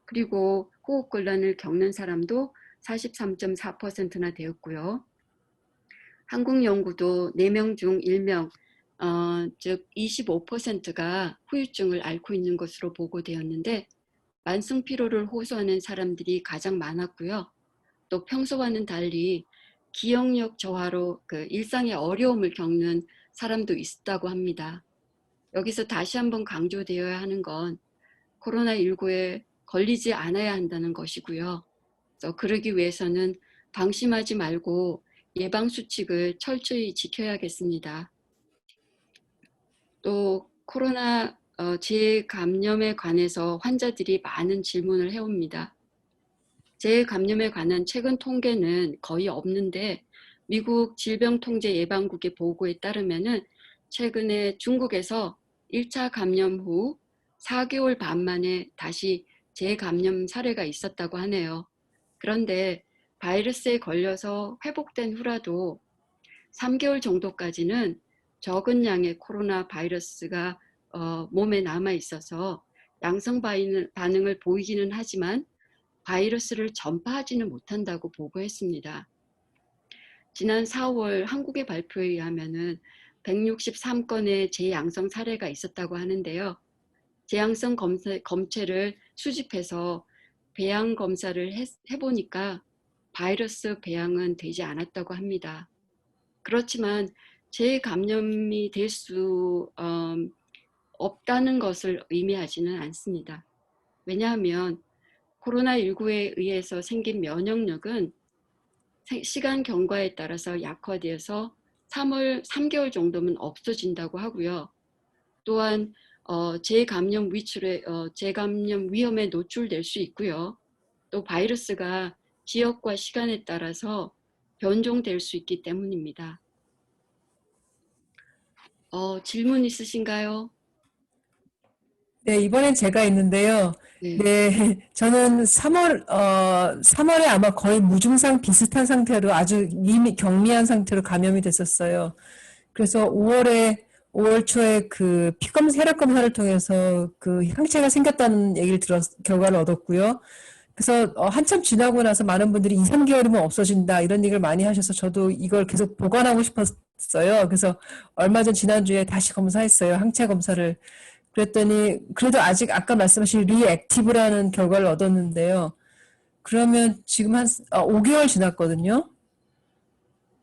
그리고 호흡곤란을 겪는 사람도 43.4%나 되었고요. 한국 연구도 4명 중 1명, 즉 25%가 후유증을 앓고 있는 것으로 보고되었는데 만성 피로를 호소하는 사람들이 가장 많았고요. 또 평소와는 달리 기억력 저하로 일상의 어려움을 겪는 사람도 있다고 합니다. 여기서 다시 한번 강조되어야 하는 건 코로나19에 걸리지 않아야 한다는 것이고요. 그래서 그러기 위해서는 방심하지 말고 예방수칙을 철저히 지켜야겠습니다. 또 코로나 재감염에 관해서 환자들이 많은 질문을 해옵니다. 재감염에 관한 최근 통계는 거의 없는데 미국 질병통제예방국의 보고에 따르면은 최근에 중국에서 1차 감염 후 4개월 반 만에 다시 재감염 사례가 있었다고 하네요. 그런데 바이러스에 걸려서 회복된 후라도 3개월 정도까지는 적은 양의 코로나 바이러스가 몸에 남아 있어서 양성 반응을 보이기는 하지만 바이러스를 전파하지는 못한다고 보고했습니다. 지난 4월 한국의 발표에 의하면은 163건의 재양성 사례가 있었다고 하는데요. 재양성 검체를 수집해서 배양 검사를 해보니까 바이러스 배양은 되지 않았다고 합니다. 그렇지만 재감염이 될 수 없다는 것을 의미하지는 않습니다. 왜냐하면 코로나19에 의해서 생긴 면역력은 시간 경과에 따라서 약화되어서 3개월 정도면 없어진다고 하고요. 또한 재감염 위험에 노출될 수 있고요. 또 바이러스가 지역과 시간에 따라서 변종될 수 있기 때문입니다. 질문 있으신가요? 네, 이번엔 제가 있는데요. 네. 네, 저는 3월에 아마 거의 무증상 비슷한 상태로 아주 경미한 상태로 감염이 됐었어요. 그래서 5월 초에 그 혈액 검사를 통해서 그 항체가 생겼다는 얘기를 결과를 얻었고요. 그래서 한참 지나고 나서 많은 분들이 2, 3개월이면 없어진다 이런 얘기를 많이 하셔서 저도 이걸 계속 보관하고 싶었어요. 그래서 얼마 전 지난주에 다시 검사했어요. 항체 검사를. 그랬더니 그래도 아직 아까 말씀하신 리액티브라는 결과를 얻었는데요. 그러면 지금 한 5개월 지났거든요.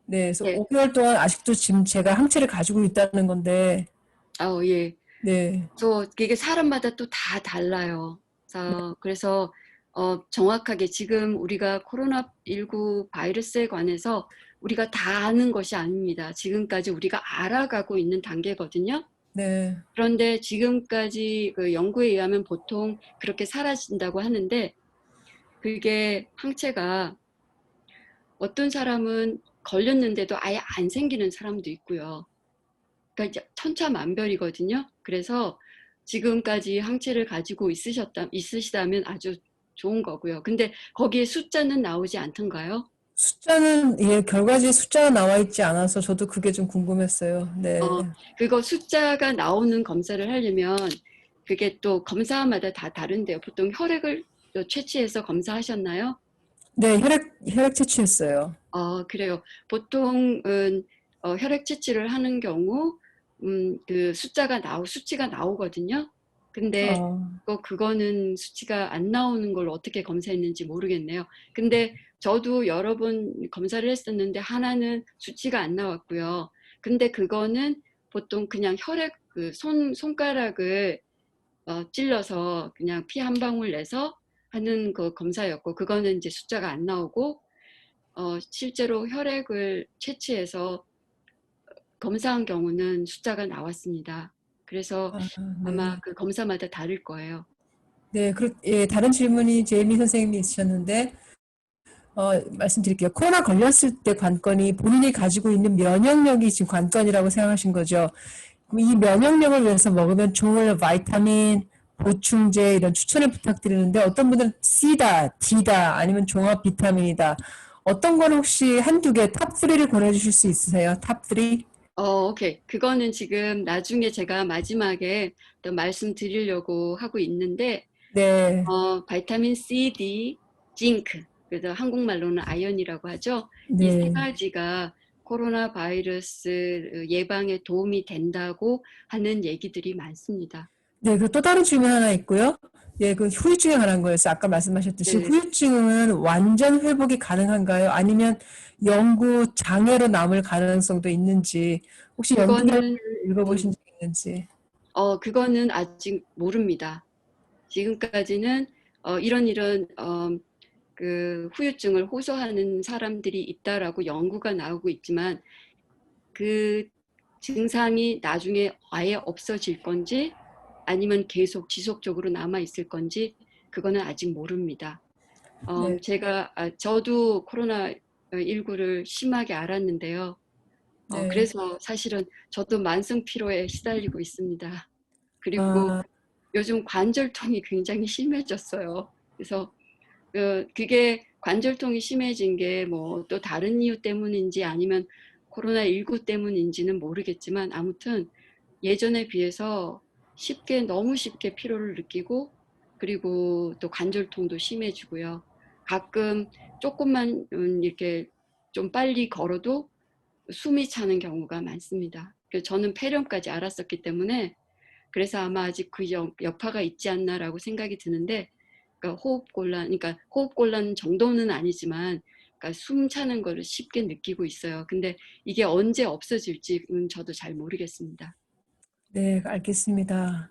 네, 그래서 네. 5개월 동안 아직도 지금 제가 항체를 가지고 있다는 건데, 예. 네, 그래서 이게 사람마다 또 다 달라요. 그래서 정확하게 지금 우리가 코로나19 바이러스에 관해서 우리가 다 아는 것이 아닙니다. 지금까지 우리가 알아가고 있는 단계거든요. 네, 그런데 지금까지 그 연구에 의하면 보통 그렇게 사라진다고 하는데 그게 항체가 어떤 사람은 걸렸는데도 아예 안 생기는 사람도 있고요. 그러니까 이제 천차만별이거든요. 그래서 지금까지 항체를 가지고 있으시다면 아주 좋은 거고요. 근데 거기에 숫자는 나오지 않던가요? 숫자는, 예, 결과지에 숫자가 나와 있지 않아서 저도 그게 좀 궁금했어요. 네. 그거 숫자가 나오는 검사를 하려면 그게 또 검사마다 다 다른데요. 보통 혈액을 또 채취해서 검사하셨나요? 네, 혈액 채취했어요. 그래요. 보통은 혈액 채취를 하는 경우 그 수치가 나오거든요. 근데 어, 그거는 수치가 안 나오는 걸 어떻게 검사했는지 모르겠네요. 근데 저도 여러 번 검사를 했었는데 하나는 수치가 안 나왔고요. 근데 그거는 보통 그냥 혈액 손가락을 찔러서 그냥 피 한 방울 내서 하는 그 검사였고 그거는 이제 숫자가 안 나오고 실제로 혈액을 채취해서 검사한 경우는 숫자가 나왔습니다. 그래서 아, 아마 네. 그 검사마다 다를 거예요. 네, 예, 다른 질문이 제이미 선생님이 있으셨는데, 말씀드릴게요. 코로나 걸렸을 때 관건이 본인이 가지고 있는 면역력이 지금 관건이라고 생각하신 거죠. 그럼 이 면역력을 위해서 먹으면 좋을 바이타민, 보충제 이런 추천을 부탁드리는데 어떤 분들은 C다, D다 아니면 종합 비타민이다. 어떤 거는 혹시 한두 개, 탑3를 권해주실 수 있으세요? 탑3? 오케이. 그거는 지금 나중에 제가 마지막에 또 말씀드리려고 하고 있는데, 네, 바이타민 C, D, 징크, 그래서 한국말로는 아연이라고 하죠. 이 세 네. 가지가 코로나 바이러스 예방에 도움이 된다고 하는 얘기들이 많습니다. 네, 그리고 또 다른 질문 하나 있고요. 예, 그 후유증에 관한 거였어요. 아까 말씀하셨듯이 네, 후유증은 완전 회복이 가능한가요? 아니면 영구 장애로 남을 가능성도 있는지 혹시 연구 결과를 그거는, 읽어보신 음, 적 있는지? 그거는 아직 모릅니다. 지금까지는 이런 그 후유증을 호소하는 사람들이 있다라고 연구가 나오고 있지만 그 증상이 나중에 아예 없어질 건지 아니면 계속 지속적으로 남아 있을 건지 그거는 아직 모릅니다. 네, 저도 코로나19를 심하게 알았는데요. 네. 그래서 사실은 저도 만성 피로에 시달리고 있습니다. 그리고 아, 요즘 관절통이 굉장히 심해졌어요. 그래서 그게 관절통이 심해진 게 뭐 또 다른 이유 때문인지 아니면 코로나19 때문인지는 모르겠지만 아무튼 예전에 비해서 너무 쉽게 피로를 느끼고 그리고 또 관절통도 심해지고요. 가끔 조금만 이렇게 좀 빨리 걸어도 숨이 차는 경우가 많습니다. 저는 폐렴까지 앓았었기 때문에 그래서 아마 아직 그 여파가 있지 않나라고 생각이 드는데, 그러니까 그러니까 호흡곤란 정도는 아니지만, 그러니까 숨 차는 거를 쉽게 느끼고 있어요. 근데 이게 언제 없어질지는 저도 잘 모르겠습니다. 네, 알겠습니다.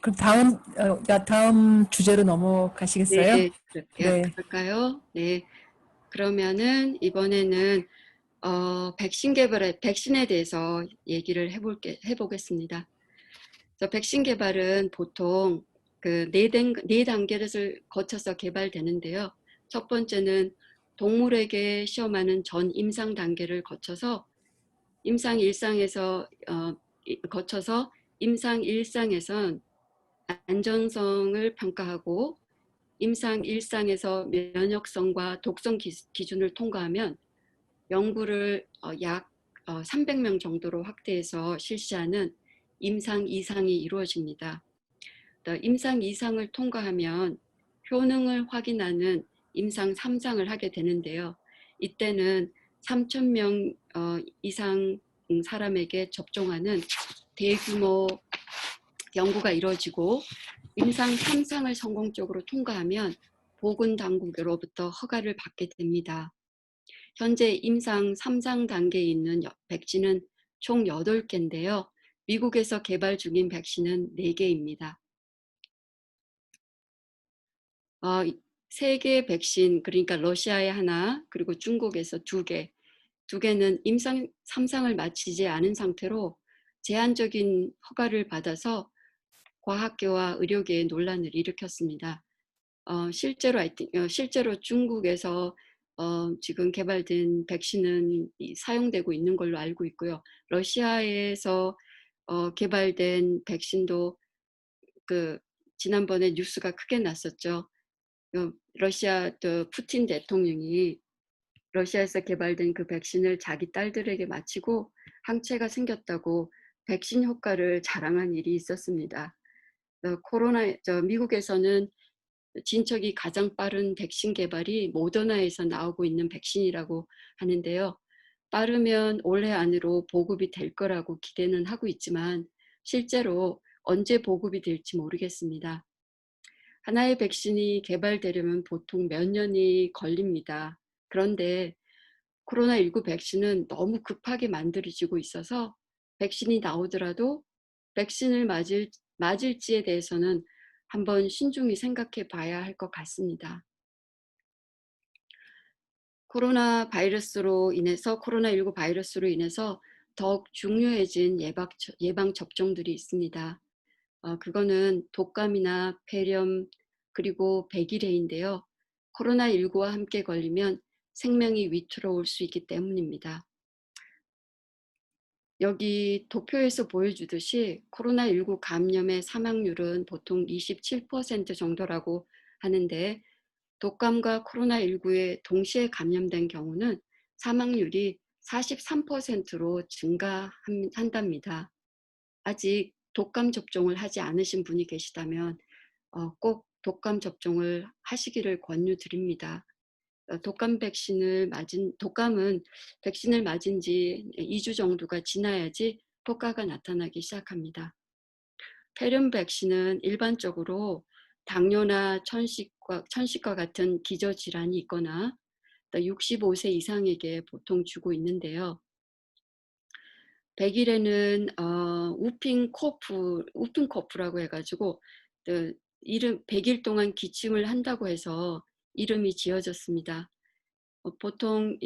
그럼 다음 주제로 넘어가시겠어요? 네, 네, 그럴까요? 네. 그러면은 이번에는 백신에 대해서 얘기를 해보겠습니다. 그래서 백신 개발은 보통 그 네 단계를 거쳐서 개발되는데요. 첫 번째는 동물에게 시험하는 전 임상 단계를 거쳐서 임상 일상에서 거쳐서 임상 일상에선 안전성을 평가하고 임상 일상에서 면역성과 독성 기준을 통과하면 연구를 약 300명 정도로 확대해서 실시하는 임상 2상이 이루어집니다. 임상 2상을 통과하면 효능을 확인하는 임상 3상을 하게 되는데요. 이때는 3,000명 이상 사람에게 접종하는 대규모 연구가 이루어지고 임상 3상을 성공적으로 통과하면 보건당국으로부터 허가를 받게 됩니다. 현재 임상 3상 단계에 있는 백신은 총 8개인데요. 미국에서 개발 중인 백신은 4개입니다. 세계 백신, 그러니까 러시아에 하나, 그리고 중국에서 2개, 2개는 임상 3상을 마치지 않은 상태로 제한적인 허가를 받아서 과학계와 의료계에 논란을 일으켰습니다. 실제로 중국에서 지금 개발된 백신은 사용되고 있는 걸로 알고 있고요. 러시아에서 개발된 백신도 그 지난번에 뉴스가 크게 났었죠. 러시아 푸틴 대통령이 러시아에서 개발된 그 백신을 자기 딸들에게 맞히고 항체가 생겼다고 백신 효과를 자랑한 일이 있었습니다. 미국에서는 진척이 가장 빠른 백신 개발이 모더나에서 나오고 있는 백신이라고 하는데요. 빠르면 올해 안으로 보급이 될 거라고 기대는 하고 있지만 실제로 언제 보급이 될지 모르겠습니다. 하나의 백신이 개발되려면 보통 몇 년이 걸립니다. 그런데 코로나19 백신은 너무 급하게 만들어지고 있어서 백신이 나오더라도 백신을 맞을지에 대해서는 한번 신중히 생각해 봐야 할 것 같습니다. 코로나19 바이러스로 인해서 더욱 중요해진 예방 접종들이 있습니다. 그거는 독감이나 폐렴 그리고 백일해인데요. 코로나19와 함께 걸리면 생명이 위태로울 수 있기 때문입니다. 여기 도표에서 보여주듯이 코로나19 감염의 사망률은 보통 27% 정도라고 하는데, 독감과 코로나19에 동시에 감염된 경우는 사망률이 43%로 증가한답니다. 아직 독감 접종을 하지 않으신 분이 계시다면 꼭 독감 접종을 하시기를 권유드립니다. 독감은 백신을 맞은 지 2주 정도가 지나야지 효과가 나타나기 시작합니다. 폐렴 백신은 일반적으로 당뇨나 천식과 같은 기저질환이 있거나 65세 이상에게 보통 주고 있는데요. 백일에는 우핑코프라고 해가지고 이름 100일 동안 기침을 한다고 해서 이름이 지어졌습니다. 보통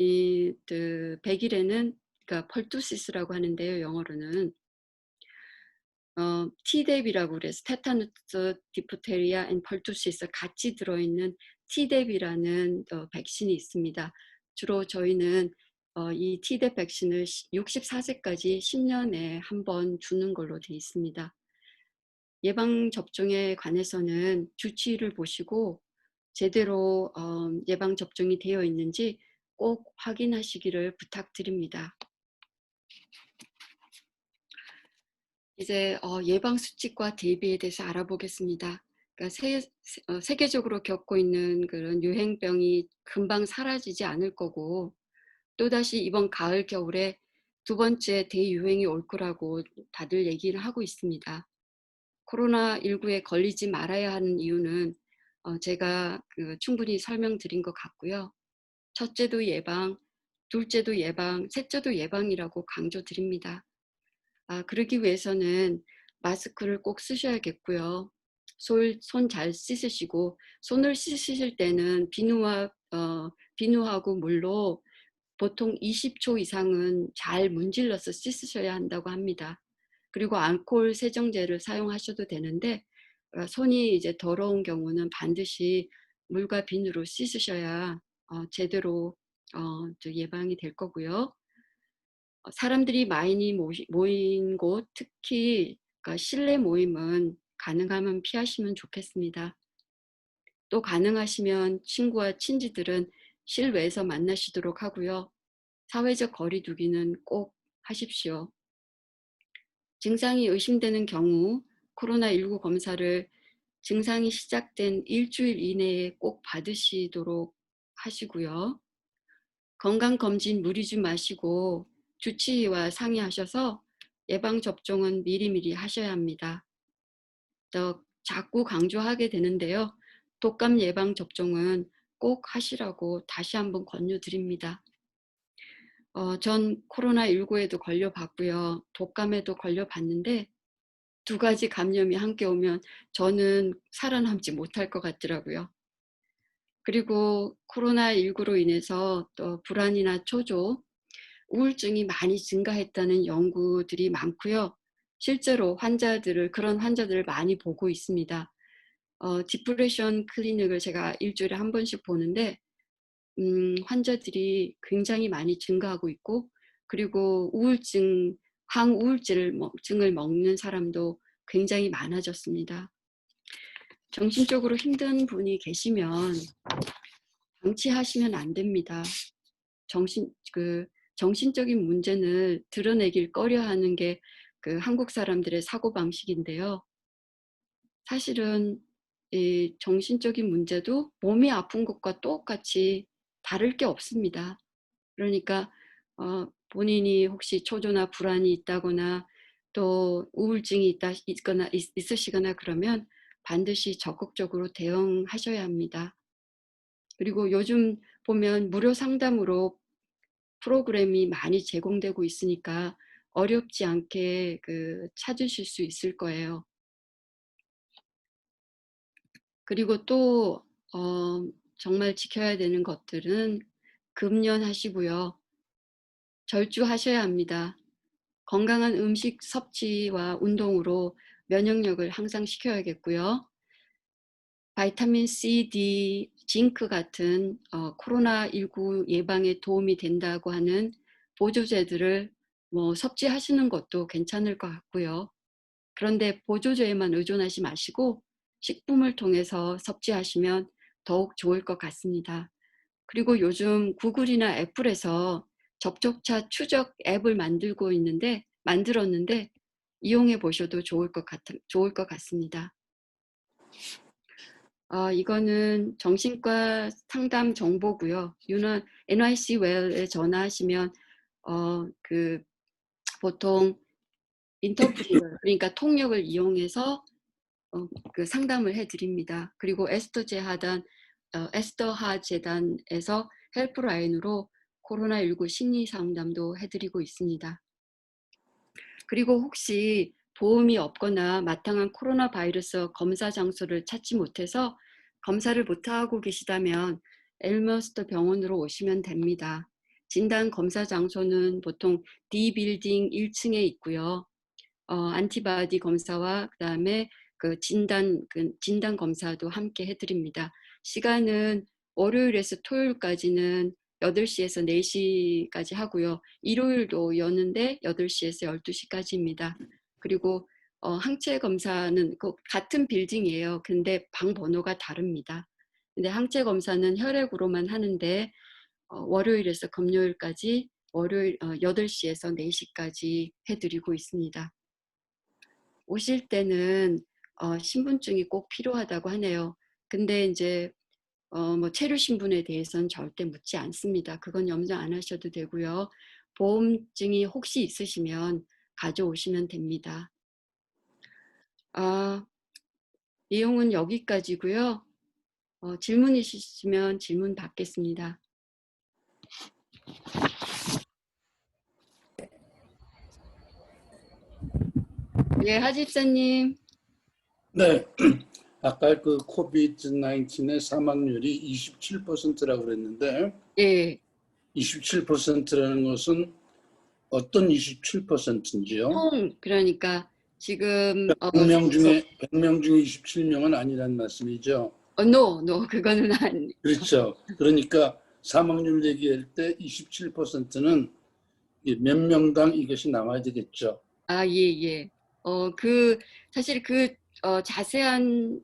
백일에는, 그러니까 펄투시스라고 하는데요, 영어로는 Tdeb이라고 그래서 테타누스, 디프테리아 앤 펄투시스 같이 들어있는 Tdeb이라는 백신이 있습니다. 주로 저희는 이 Tdeb 백신을 64세까지 10년에 한 번 주는 걸로 되어 있습니다. 예방 접종에 관해서는 주치의를 보시고 제대로 예방 접종이 되어 있는지 꼭 확인하시기를 부탁드립니다. 이제 예방 수칙과 대비에 대해서 알아보겠습니다. 그러니까 세계적으로 겪고 있는 그런 유행병이 금방 사라지지 않을 거고, 또다시 이번 가을 겨울에 두 번째 대유행이 올 거라고 다들 얘기를 하고 있습니다. 코로나19에 걸리지 말아야 하는 이유는 제가 충분히 설명드린 것 같고요. 첫째도 예방, 둘째도 예방, 셋째도 예방이라고 강조드립니다. 그러기 위해서는 마스크를 꼭 쓰셔야겠고요. 손 잘 씻으시고, 손을 씻으실 때는 비누하고 물로 보통 20초 이상은 잘 문질러서 씻으셔야 한다고 합니다. 그리고 알코올 세정제를 사용하셔도 되는데, 손이 이제 더러운 경우는 반드시 물과 비누로 씻으셔야 제대로 예방이 될 거고요. 사람들이 많이 모인 곳, 특히 그러니까 실내 모임은 가능하면 피하시면 좋겠습니다. 또 가능하시면 친구와 친지들은 실외에서 만나시도록 하고요. 사회적 거리 두기는 꼭 하십시오. 증상이 의심되는 경우 코로나19 검사를 증상이 시작된 일주일 이내에 꼭 받으시도록 하시고요. 건강검진 무리지 마시고 주치의와 상의하셔서 예방접종은 미리미리 하셔야 합니다. 자꾸 강조하게 되는데요. 독감 예방접종은 꼭 하시라고 다시 한번 권유드립니다. 전 코로나19에도 걸려봤고요. 독감에도 걸려봤는데 두 가지 감염이 함께 오면 저는 살아남지 못할 것 같더라고요. 그리고 코로나19로 인해서 또 불안이나 초조, 우울증이 많이 증가했다는 연구들이 많고요. 실제로 그런 환자들을 많이 보고 있습니다. 디프레션 클리닉을 제가 일주일에 한 번씩 보는데 환자들이 굉장히 많이 증가하고 있고, 그리고 항우울증을 먹는 사람도 굉장히 많아졌습니다. 정신적으로 힘든 분이 계시면 방치하시면 안 됩니다. 정신적인 문제는 드러내길 꺼려하는 게 한국 사람들의 사고방식인데요. 사실은 이 정신적인 문제도 몸이 아픈 것과 똑같이 다를 게 없습니다. 그러니까 본인이 혹시 초조나 불안이 있다거나 또 우울증이 있으시거나 그러면 반드시 적극적으로 대응하셔야 합니다. 그리고 요즘 보면 무료 상담으로 프로그램이 많이 제공되고 있으니까 어렵지 않게 찾으실 수 있을 거예요. 그리고 또 정말 지켜야 되는 것들은 금연하시고요. 절주하셔야 합니다. 건강한 음식 섭취와 운동으로 면역력을 향상시켜야겠고요. 바이타민 C, D, 징크 같은 코로나19 예방에 도움이 된다고 하는 보조제들을 섭취하시는 것도 괜찮을 것 같고요. 그런데 보조제에만 의존하지 마시고 식품을 통해서 섭취하시면 더욱 좋을 것 같습니다. 그리고 요즘 구글이나 애플에서 접촉차 추적 앱을 만들었는데 이용해 보셔도 좋을 것 같습니다. 이거는 정신과 상담 정보고요. NYC 웰에 전화하시면 보통 인터프리터 그러니까 통역을 이용해서 상담을 해드립니다. 그리고 에스더하 재단에서 헬프라인으로 코로나19 심리 상담도 해드리고 있습니다. 그리고 혹시 보험이 없거나 마땅한 코로나 바이러스 검사 장소를 찾지 못해서 검사를 못하고 계시다면 엘머스터 병원으로 오시면 됩니다. 진단 검사 장소는 보통 D 빌딩 1층에 있고요. 안티바디 검사와 그다음에 진단 검사도 함께 해드립니다. 시간은 월요일에서 토요일까지는 8시에서 4시까지 하고요. 일요일도 여는데 8시에서 12시까지입니다. 그리고 항체 검사는 같은 빌딩이에요. 근데 방 번호가 다릅니다. 근데 항체 검사는 혈액으로만 하는데 월요일에서 금요일까지 8시에서 4시까지 해드리고 있습니다. 오실 때는 신분증이 꼭 필요하다고 하네요. 근데 이제 체류 신분에 대해서는 절대 묻지 않습니다. 그건 염려 안 하셔도 되고요. 보험증이 혹시 있으시면 가져오시면 됩니다. 내용은 여기까지고요. 질문 있으시면 질문 받겠습니다. 예, 하집사님. 네. 아까 그 코비드-19의 사망률이 27%라고 그랬는데 예. 27%라는 것은 어떤 27%인지요? 그러니까 지금 100명 중에 27명은 아니란 말씀이죠. no, 그거는 아니. 그렇죠. 그러니까 사망률 얘기할 때 27%는 몇 명당 이것이 나와야 되겠죠. 예. 사실 자세한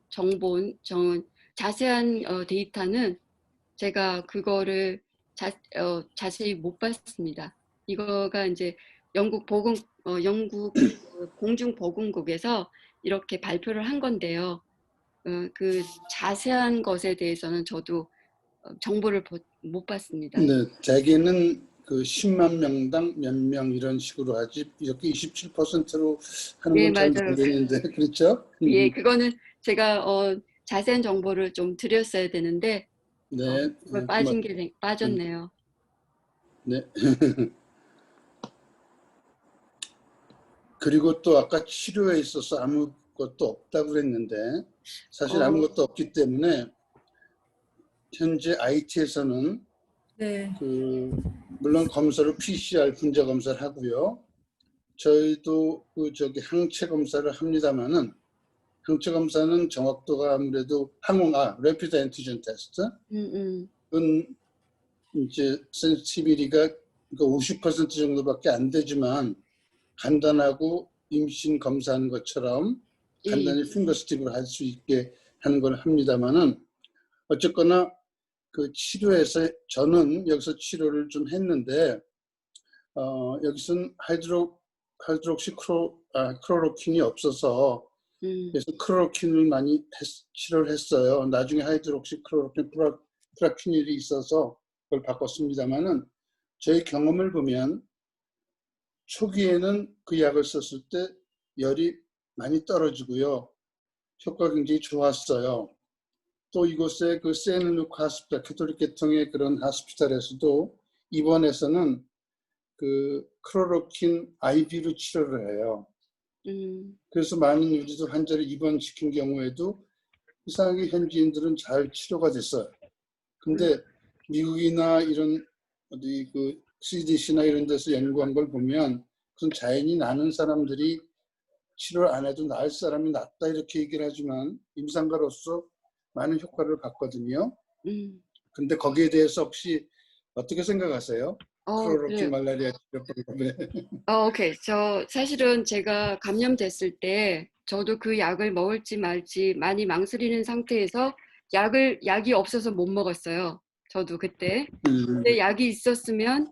자세한 데이터는 제가 그거를 자세히 못 봤습니다. 이거가 이제 영국 공중보건국에서 이렇게 발표를 한 건데요. 그 자세한 것에 대해서는 저도 정보를 못 봤습니다. 네, 대개는 그 10만 명당 몇 명 이런 식으로 하지 이렇게 27%로 하는 네, 건 잘 맞아요. 모르겠는데 그렇죠? 예, 그거는 제가 자세한 정보를 좀 드렸어야 되는데 네, 그걸 고맙습니다. 빠졌네요. 네. 그리고 또 아까 치료에 있어서 아무것도 없다고 그랬는데 사실 아무것도 없기 때문에 현재 IT에서는 네. 물론 검사를 PCR 분자 검사를 하고요. 저희도 항체 검사를 합니다만은 항체 검사는 정확도가 아무래도 Rapid Antigen Test. 그건 이제 센시티비티가 50% 정도밖에 안 되지만 간단하고 임신 검사하는 것처럼 간단히 핑거스틱으로 할 수 있게 하는 걸 합니다만은 어쨌거나 그 치료에서 저는 여기서 치료를 좀 했는데 여기서는 클로로킨이 없어서 그래서 클로로킨을 많이 치료를 했어요. 나중에 하이드록시클로로킨 프라퀴닐이 있어서 그걸 바꿨습니다만은 저희 경험을 보면 초기에는 그 약을 썼을 때 열이 많이 떨어지고요. 효과가 굉장히 좋았어요. 또 이곳에 그 세인루크 하스피탈, 캐톨릭 계통의 그런 하스피탈에서도 입원해서는 그 클로로킨 IV로 치료를 해요. 그래서 많은 우리도 환자를 입원시킨 경우에도 이상하게 현지인들은 잘 치료가 됐어요. 근데 미국이나 이런 어디 그 CDC나 이런 데서 연구한 걸 보면 그건 자연이 나는 사람들이 치료를 안 해도 나을 사람이 낫다 이렇게 얘기를 하지만 임상가로서 많은 효과를 봤거든요. 음. 근데 거기에 대해서 혹시 어떻게 생각하세요? 클로로킨 그래요. 말라리아 치료 방법에. 오케이. 저 사실은 제가 감염됐을 때 저도 그 약을 먹을지 말지 많이 망설이는 상태에서 약이 없어서 못 먹었어요. 저도 그때. 근데 약이 있었으면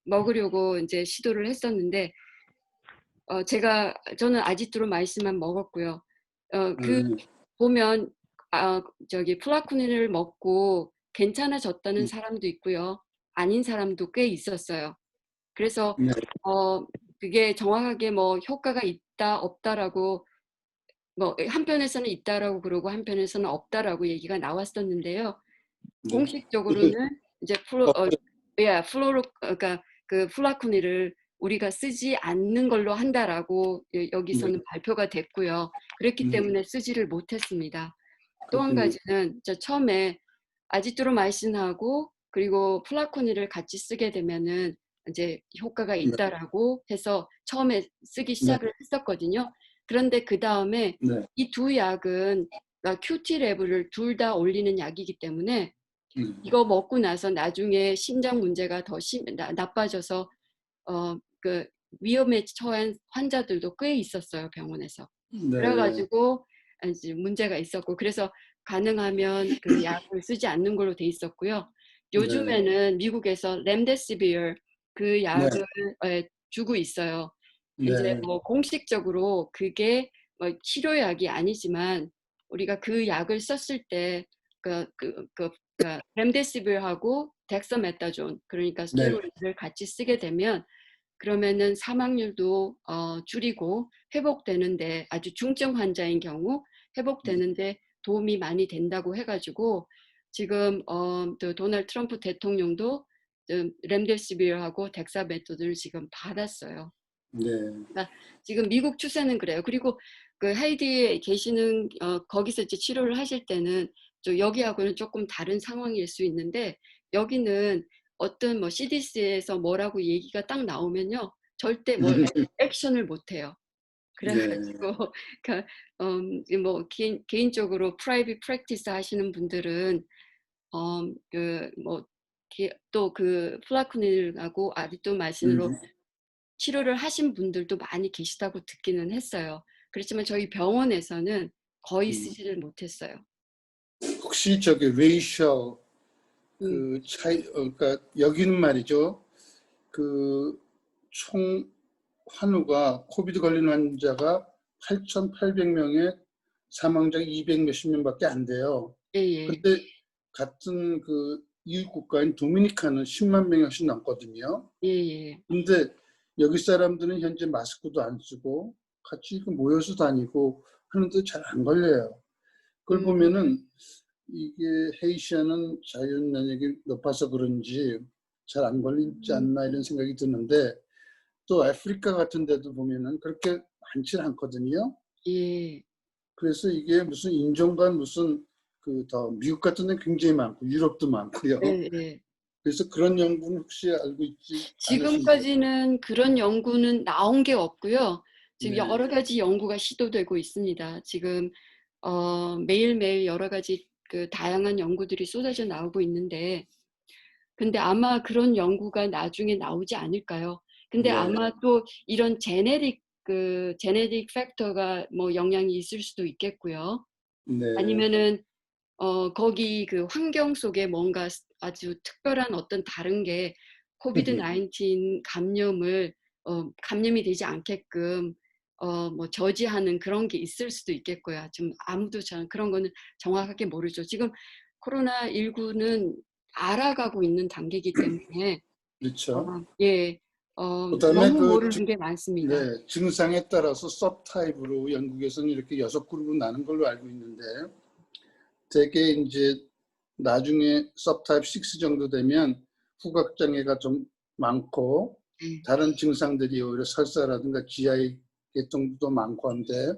먹으려고 이제 시도를 했었는데 저는 아지트로마이신만 먹었고요. 그 보면 저기 플라코닌을 먹고 괜찮아졌다는 사람도 있고요. 아닌 사람도 꽤 있었어요. 그래서 네, 그게 정확하게 뭐 효과가 있다 없다라고 뭐 한편에서는 있다라고 그러고 한편에서는 없다라고 얘기가 나왔었는데요. 네. 공식적으로는 이제 그러니까 그 플라코니를 우리가 쓰지 않는 걸로 한다라고 네, 여기서는 발표가 됐고요. 그랬기 때문에 쓰지를 못했습니다. 또 한 그렇군요. 가지는 저 처음에 아지트로마이신하고 그리고 플라코니를 같이 쓰게 되면은 이제 효과가 네, 있다라고 해서 처음에 쓰기 네, 시작을 했었거든요. 그런데 그 다음에 네, 이 두 약은 QT 레벨을 둘 다 올리는 약이기 때문에 이거 먹고 나서 나중에 심장 문제가 더 나빠져서 그 위험에 처한 환자들도 꽤 있었어요, 병원에서. 네, 그래가지고 이제 문제가 있었고 그래서 가능하면 그 약을 쓰지 않는 걸로 돼 있었고요. 네, 요즘에는 미국에서 렘데시비어 그 네, 약을 주고 있어요. 이제 네, 뭐 공식적으로 그게 뭐 치료약이 아니지만 우리가 그 약을 썼을 때 렘데시비어하고 덱사메타존 그러니까 네, 스테로이드를 같이 쓰게 되면 그러면은 사망률도 줄이고 회복되는데 아주 중증 환자인 경우 회복되는데 도움이 많이 된다고 해가지고 지금 또 도널드 트럼프 대통령도 렘데시비어하고 덱사메타존을 지금 받았어요. 네, 그러니까 지금 미국 추세는 그래요. 그리고 그 하이디에 계시는 거기서 이제 치료를 하실 때는 여기하고는 조금 다른 상황일 수 있는데 여기는 어떤 뭐 CDC에서 뭐라고 얘기가 딱 나오면요 절대 뭐 액션을 못 해요. 네, 그래가지고 그러니까 뭐 개인적으로 프라이빗 프랙티스 하시는 분들은 또 그 플라코닐하고 아디토마신으로 치료를 하신 분들도 많이 계시다고 듣기는 했어요. 그렇지만 저희 병원에서는 거의 쓰지를 못했어요. 혹시 저기 레이셔 음, 그 차이, 그러니까 여기는 말이죠. 그 총 환우가 코비드 걸린 환자가 8,800명에 사망자가 200 몇십 명밖에 안 돼요. 예, 예, 근데 같은 그 이웃 국가인 도미니카는 10만 명이 훨씬 넘거든요. 예, 예. 근데 여기 사람들은 현재 마스크도 안 쓰고 같이 모여서 다니고 하는데 잘 안 걸려요. 그걸 음, 보면은 이게 헤이시아는 자연 면역이 높아서 그런지 잘 안 걸리지 않나 이런 생각이 드는데 또 아프리카 같은 데도 보면은 그렇게 많지 않거든요. 예, 그래서 이게 무슨 인종 간 무슨 그 더 미국 같은 데 굉장히 많고 유럽도 많고요. 예, 예. 그래서 그런 연구는 혹시 알고 있지 않으신가요? 지금까지는 그런 연구는 나온 게 없고요. 지금 네. 여러 가지 연구가 시도되고 있습니다. 지금 매일매일 여러 가지 그 다양한 연구들이 쏟아져 나오고 있는데 근데 아마 그런 연구가 나중에 나오지 않을까요? 근데 네. 아마 또 이런 제네틱 팩터가 뭐 영향이 있을 수도 있겠고요. 네. 아니면은 거기 그 환경 속에 뭔가 아주 특별한 어떤 다른 게 코비드 19 감염을 감염이 되지 않게끔 뭐 저지하는 그런 게 있을 수도 있겠고요. 지금 아무도 그런 거는 정확하게 모르죠. 지금 코로나 19는 알아가고 있는 단계이기 때문에 그렇죠. 예, 그다음에 너무 모르는 게 많습니다. 네, 증상에 따라서 서브타입으로 영국에서는 이렇게 6그룹으로 나눈 걸로 알고 있는데 되게 이제 나중에 서브타입 6 정도 되면 후각 장애가 좀 많고 예, 다른 증상들이 오히려 설사라든가 GI 계통도 많고 한데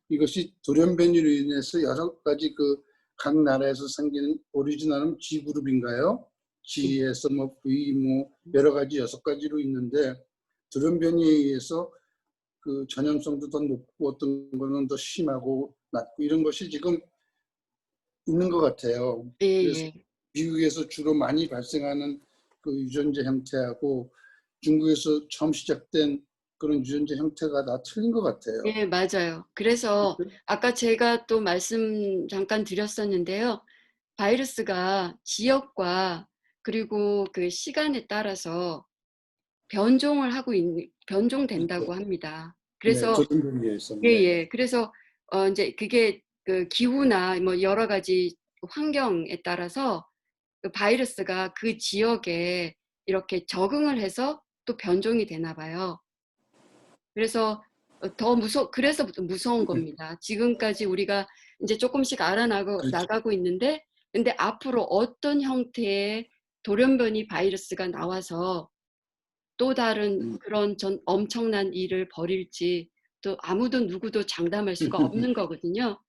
이것이 돌연변이로 인해서 여러 가지 그 각 나라에서 생기는 오리지널은 G그룹인가요? G에서 뭐 V 뭐 여러 가지 6가지로 있는데 돌연 변이에 의해서 그 전염성도 더 높고 어떤 거는 더 심하고 낮고 이런 것이 지금 있는 것 같아요. 예, 그래서 예. 미국에서 주로 많이 발생하는 그 유전자 형태하고 중국에서 처음 시작된 그런 유전자 형태가 다 틀린 것 같아요. 예, 맞아요. 그래서 아까 제가 또 말씀 잠깐 드렸었는데요. 바이러스가 지역과 그리고 그 시간에 따라서 변종을 하고 변종된다고 합니다. 네, 그래서 돌연 변이에서. 예, 네. 예. 그래서 이제 그게 그 기후나 뭐 여러 가지 환경에 따라서 그 바이러스가 그 지역에 이렇게 적응을 해서 또 변종이 되나 봐요. 그래서 그래서 무서운 겁니다. 지금까지 우리가 이제 조금씩 그렇죠. 나가고 있는데, 근데 앞으로 어떤 형태의 돌연변이 바이러스가 나와서 또 다른 그런 엄청난 일을 벌일지 또 아무도 누구도 장담할 수가 없는 거거든요.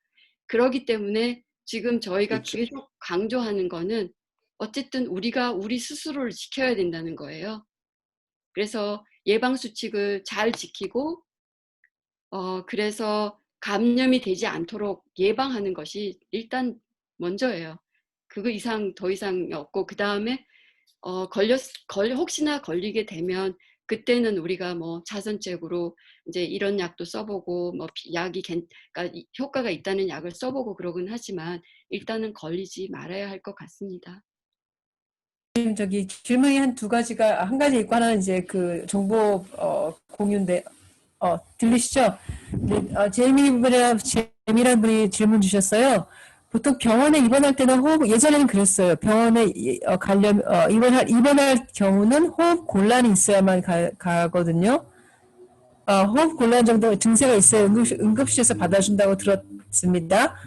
그렇기 때문에 지금 저희가 그렇죠. 계속 강조하는 거는 어쨌든 우리가 우리 스스로를 지켜야 된다는 거예요. 그래서 예방 수칙을 잘 지키고 그래서 감염이 되지 않도록 예방하는 것이 일단 먼저예요. 그거 이상 더 이상이 없고 그다음에 혹시나 걸리게 되면 그때는 우리가 뭐 자선책으로 이제 이런 약도 써보고 뭐 약이 그러니까 효과가 있다는 약을 써보고 그러긴 하지만 일단은 걸리지 말아야 할 것 같습니다. 저기 질문이 한 2가지가 한 가지 있고 하나는 이제 그 정보 공유인데 들리시죠? 네, 제미란 분이 질문 주셨어요. 보통 병원에 입원할 때는 예전에는 그랬어요. 병원에 입원할 경우는 호흡 곤란이 있어야만 가거든요. 호흡 곤란 정도 증세가 있어야 응급실에서 받아준다고 들었습니다.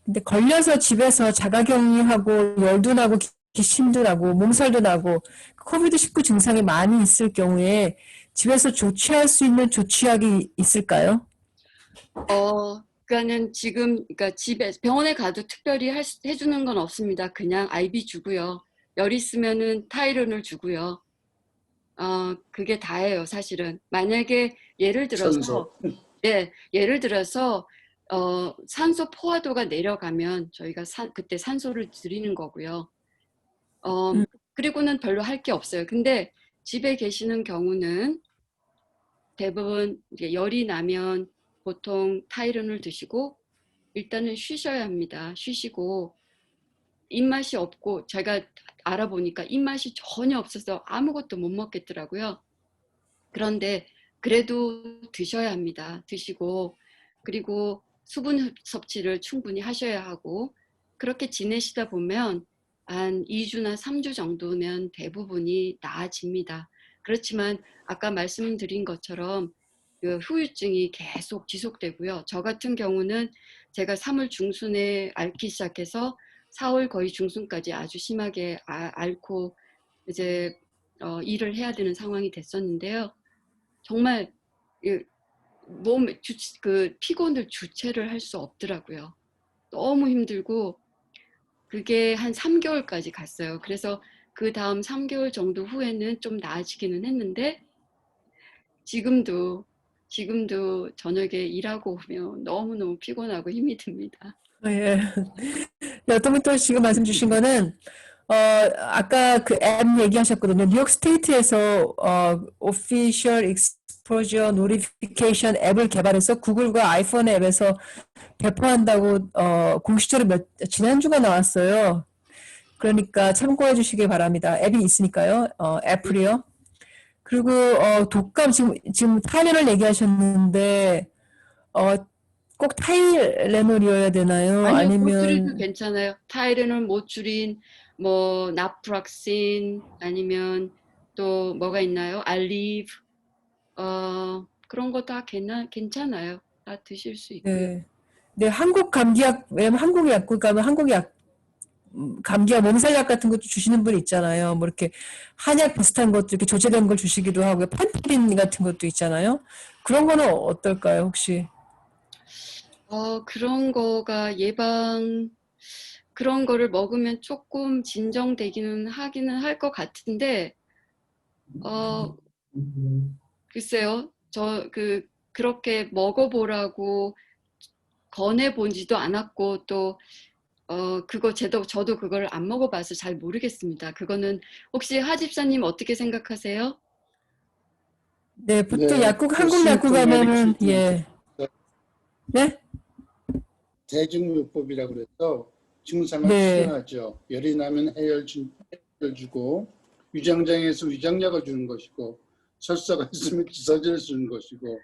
근데 걸려서 집에서 자가격리하고 열도 나고 기침도 나고 몸살도 나고 코비드-19 증상이 많이 있을 경우에 집에서 조치할 수 있는 조치약이 있을까요? 그러니까는 지금 그러니까 병원에 가도 특별히 해주는 건 없습니다. 그냥 IV 주고요. 열 있으면은 타이레놀 주고요. 그게 다예요, 사실은. 만약에 예를 들어서 산소. 예를 들어서 산소 포화도가 내려가면 저희가 그때 산소를 드리는 거고요. 그리고는 별로 할 게 없어요. 근데 집에 계시는 경우는 대부분 이제 열이 나면 보통 타이레놀 드시고 일단은 쉬셔야 합니다. 쉬시고 입맛이 없고 제가 알아보니까 입맛이 전혀 없어서 아무것도 못 먹겠더라고요. 그런데 그래도 드셔야 합니다. 드시고 그리고 수분 섭취를 충분히 하셔야 하고 그렇게 지내시다 보면 한 2주나 3주 정도면 대부분이 나아집니다. 그렇지만 아까 말씀드린 것처럼 그 후유증이 계속 지속되고요. 저 같은 경우는 제가 3월 중순에 앓기 시작해서 4월 거의 중순까지 아주 심하게 앓고 이제 일을 해야 되는 상황이 됐었는데요. 정말 그 피곤을 주체를 할 수 없더라고요. 너무 힘들고 그게 한 3개월까지 갔어요. 그래서 그 다음 3개월 정도 후에는 좀 나아지기는 했는데 지금도 저녁에 일하고 오면 너무너무 피곤하고 힘이 듭니다. 예. 어떤 분 또 지금 말씀 주신 거는 아까 그 앱 얘기하셨거든요. 뉴욕 스테이트에서 Official Exposure Notification 앱을 개발해서 구글과 아이폰 앱에서 배포한다고 공식적으로 지난주가 나왔어요. 그러니까 참고해 주시기 바랍니다. 앱이 있으니까요. 애플이요. 그리고 독감 지금 타이레놀 얘기하셨는데 꼭 타이레놀이어야 되나요? 아니요, 모추린도 아니면 괜찮아요. 타이레놀, 모추린, 뭐 나프락신 아니면 또 뭐가 있나요? 알리브, 그런 거 다 괜찮아요. 다 드실 수 있고요. 네. 네, 한국 감기약, 왜냐면 한국 약국 가면 한국 약, 감기약, 몸살약 같은 것도 주시는 분 있잖아요. 뭐 이렇게 한약 비슷한 것도 이렇게 조제된 걸 주시기도 하고, 판테린 같은 것도 있잖아요. 그런 거는 어떨까요, 혹시? 그런 거가 그런 거를 먹으면 조금 진정되기는 하기는 할 것 같은데 글쎄요. 그렇게 먹어보라고 권해보지도 않았고 또 저도 그걸 안 먹어봐서 잘 모르겠습니다. 그거는 혹시 하 집사님 어떻게 생각하세요? 네, 보통 네, 약국, 그 한국 약국 심토메릭 가면은, 트리트먼트, 예. 네? 대증요법이라고 그래서 증상을 네. 치료하죠. 열이 나면 해열 주고, 위장장애에서 위장약을 주는 것이고, 설사가 있으면 기사제를 주는 것이고,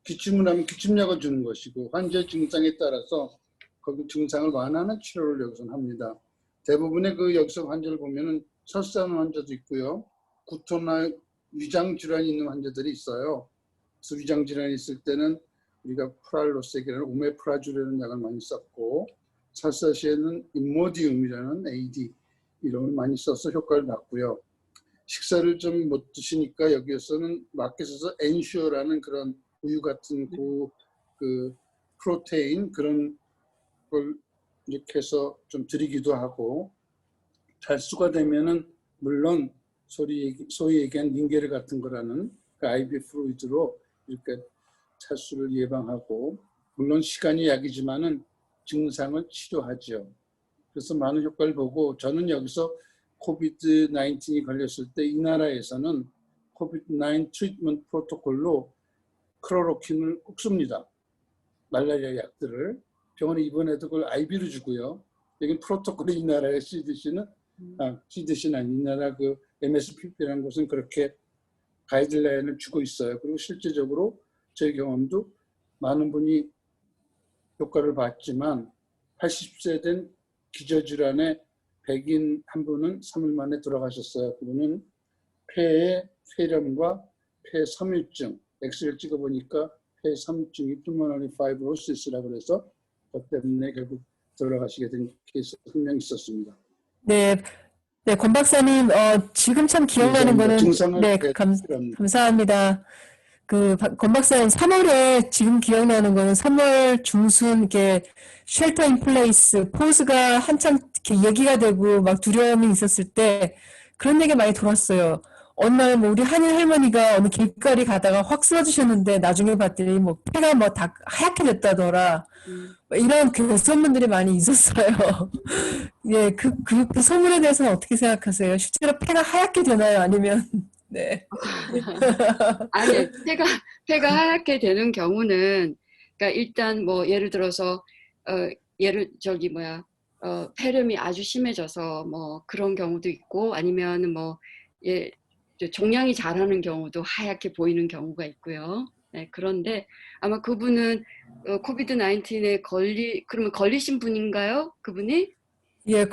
기침을 하면 기침약을 주는 것이고, 환자의 증상에 따라서 거기 증상을 완화하는 치료를 여기서 합니다. 대부분의 그 여기서 환자를 보면은 설사하는 환자도 있고요, 구토나 위장 질환이 있는 환자들이 있어요. 그래서 위장 질환이 있을 때는 우리가 프랄로색이라는 오메프라졸이라는 약을 많이 썼고, 설사 시에는 임모디움이라는 AD 이름을 많이 써서 효과를 봤고요. 식사를 좀 못 드시니까 여기에서는 마켓에서 엔슈어라는 그런 우유 같은 그 프로테인 그런 걸 이렇게 해서 좀 드리기도 하고, 달수가 되면은 물론 소위 얘기한 링게르 같은 거라는 그 IV 플루이드로 이렇게 탈수를 예방하고, 물론 시간이 약이지만은 증상을 치료하죠. 그래서 많은 효과를 보고, 저는 여기서 코비드 19이 걸렸을 때 이 나라에서는 코비드 19 트리트먼트 프로토콜로 클로로킨을 꼭 씁니다. 말라리아 약들을 병원에 입원해도 그걸 IV로 주고요. 여기 프로토콜이 이 나라의 CDC는 CDC는 아닌 이 나라 그 MSPP라는 곳은 그렇게 가이드라인을 주고 있어요. 그리고 실제적으로 제 경험도 많은 분이 효과를 봤지만 80세 된 기저질환의 백인 한 분은 3일 만에 돌아가셨어요. 그분은 폐의 폐렴과 폐 섬유증, 엑스레이를 찍어보니까 폐 섬유증이 pulmonary fibrosis라고 해서 그것 때문에 결국 돌아가시게 된 케이스가 한 명 있었습니다. 네. 네, 권 박사님, 지금 참 기억나는 감사합니다. 거는, 증상을 네, 필요합니다. 감사합니다. 권 박사님, 3월에 지금 기억나는 거는 3월 중순, 이렇게, 쉘터 인 플레이스, 포즈가 한참 이렇게 얘기가 되고 막 두려움이 있었을 때 그런 얘기 많이 들었어요. 어느 날 뭐 우리 한일 할머니가 어느 길거리 가다가 확 쓰러지셨는데 나중에 봤더니 뭐 폐가 뭐 다 하얗게 됐다더라. 이런 그 소문들이 많이 있었어요. 예, 그 소문에 대해서는 어떻게 생각하세요? 실제로 폐가 하얗게 되나요? 아니면, 네. 아니, 폐가 하얗게 되는 경우는, 그러니까 일단 뭐 예를 들어서 폐렴이 아주 심해져서 뭐 그런 경우도 있고, 아니면 뭐 종양이 자라는 경우도 하얗게 보이는 경우가 있고요. 네, 그런데 아마 그분은 코비드 19에 그러면 걸리신 분인가요? 그분이? 예,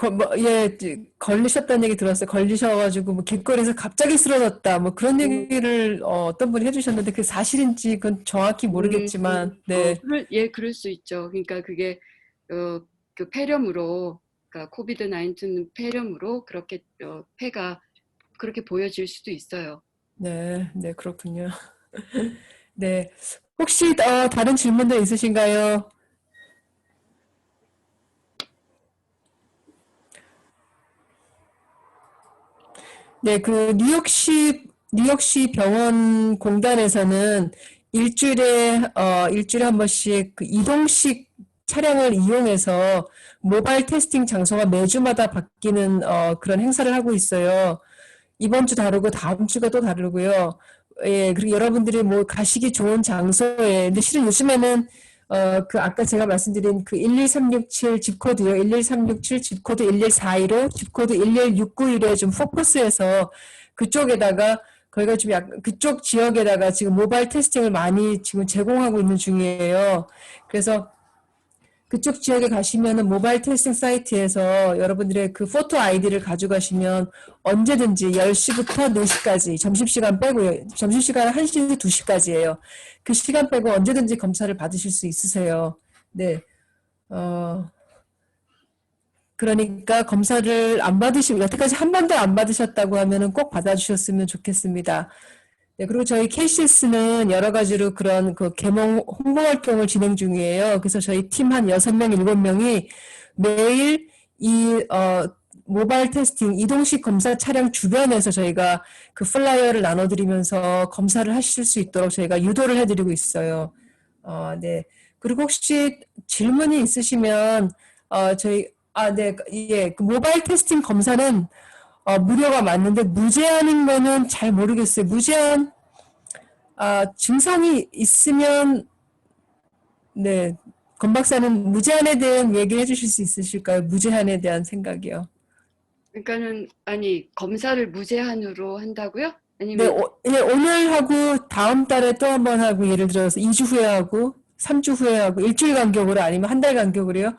걸리셨다는 얘기 들었어요. 걸리셔가지고, 뭐, 길거리에서 갑자기 쓰러졌다. 뭐, 그런 얘기를, 어떤 분이 해주셨는데, 그게 사실인지, 그건 정확히 모르겠지만, 네. 그럴 수 있죠. 그러니까 그게, 그 폐렴으로, 그러니까 코비드 19 폐렴으로 그렇게, 폐가 그렇게 보여질 수도 있어요. 네, 네, 그렇군요. 네. 혹시, 다른 질문도 있으신가요? 네, 뉴욕시 병원 공단에서는 일주일에 한 번씩 그 이동식 차량을 이용해서 모바일 테스팅 장소가 매주마다 바뀌는, 그런 행사를 하고 있어요. 이번 주 다르고 다음 주가 또 다르고요. 예, 그리고 여러분들이 뭐 가시기 좋은 장소에, 근데 실은 요즘에는 아까 제가 말씀드린 그 11367 집코드요. 11367 집코드 11415 집코드 11691에 좀 포커스해서 그쪽에다가 거기가 좀 그쪽 지역에다가 지금 모바일 테스팅을 많이 지금 제공하고 있는 중이에요. 그래서 그쪽 지역에 가시면은 모바일 테스팅 사이트에서 여러분들의 그 포토 아이디를 가져가시면 언제든지 10시부터 4시까지 점심시간 빼고요. 점심시간 1시에서 2시까지예요. 그 시간 빼고 언제든지 검사를 받으실 수 있으세요. 네. 그러니까 검사를 안 받으시고 여태까지 한 번도 안 받으셨다고 하면은 꼭 받아주셨으면 좋겠습니다. 네, 그리고 저희 KCS는 여러 가지로 그런 그 개몽 홍보 활동을 진행 중이에요. 그래서 저희 팀 한 6명, 7명이 매일 이 모바일 테스팅 이동식 검사 차량 주변에서 저희가 그 플라이어를 나눠드리면서 검사를 하실 수 있도록 저희가 유도를 해드리고 있어요. 네. 그리고 혹시 질문이 있으시면 네, 예, 그 모바일 테스팅 검사는 무료가 맞는데 무제한인 거는 잘 모르겠어요. 무제한 증상이 있으면 네, 권 박사는 무제한에 대한 얘기를 해주실 수 있으실까요? 무제한에 대한 생각이요. 그러니까는 아니 검사를 무제한으로 한다고요? 네, 아니면 예, 오늘 하고 다음 달에 또 한 번 하고 예를 들어서 2주 후에 하고 3주 후에 하고 일주일 간격으로 아니면 한 달 간격으로요?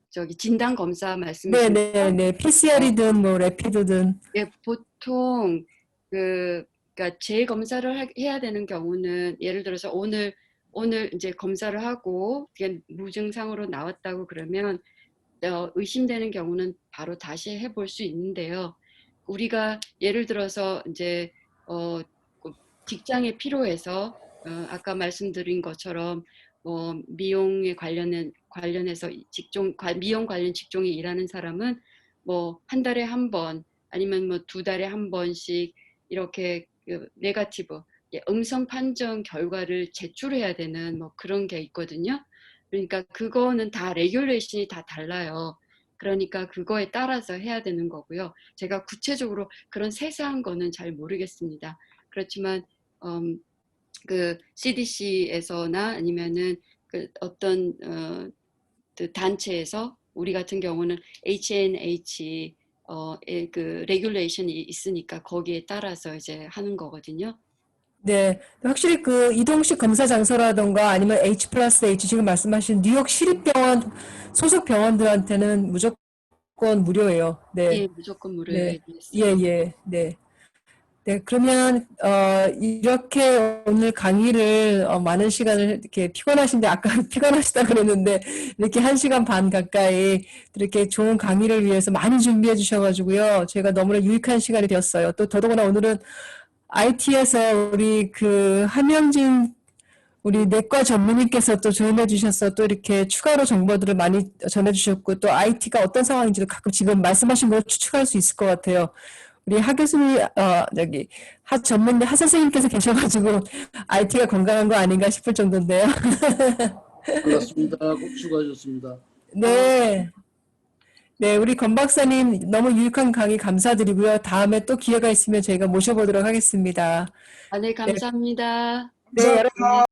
저기 진단 검사 네, 말씀이신 네, 네. PCR이든 뭐 레피드든. 예, 보통 그러니까 재검사를 해야 되는 경우는 예를 들어서 오늘 이제 검사를 하고 그게 무증상으로 나왔다고 그러면 의심되는 경우는 바로 다시 해볼 수 있는데요. 우리가 예를 들어서 이제 직장에 필요해서 아까 말씀드린 것처럼 미용에 관련해서 미용 관련 직종에 일하는 사람은 뭐 한 달에 한 번 아니면 뭐 두 달에 한 번씩 이렇게 네거티브 음성 판정 결과를 제출해야 되는 뭐 그런 게 있거든요. 그러니까 그거는 다 레귤레이션이 다 달라요. 그러니까 그거에 따라서 해야 되는 거고요. 제가 구체적으로 그런 세세한 거는 잘 모르겠습니다. 그렇지만 그 CDC에서나 아니면은 그 어떤 그 단체에서 우리 같은 경우는 HNH 그 레귤레이션이 있으니까 거기에 따라서 이제 하는 거거든요. 네, 확실히 그 이동식 검사 장소라던가 아니면 H 플러스 H 지금 말씀하신 뉴욕 시립병원 소속 병원들한테는 무조건 무료예요. 예, 네, 무조건 무료에 네, 예, 되겠어요. 예, 네. 네, 그러면 이렇게 오늘 강의를 많은 시간을 이렇게 피곤하신데 아까 피곤하시다 그랬는데 이렇게 1시간 반 가까이 이렇게 좋은 강의를 위해서 많이 준비해 주셔가지고요. 제가 너무나 유익한 시간이 되었어요. 또 더더구나 오늘은 IT에서 우리 그 한명진 우리 내과 전문의께서 또 조언해 주셔서 또 이렇게 추가로 정보들을 많이 전해 주셨고 또 IT가 어떤 상황인지도 가끔 지금 말씀하신 걸 추측할 수 있을 것 같아요. 우리 하 교수님, 하 전문의 하 선생님께서 계셔가지고 IT가 건강한 거 아닌가 싶을 정도인데요. 반갑습니다. 수고하셨습니다. 네. 네, 우리 권 박사님 너무 유익한 강의 감사드리고요. 다음에 또 기회가 있으면 저희가 모셔보도록 하겠습니다. 네, 감사합니다. 네, 여러분.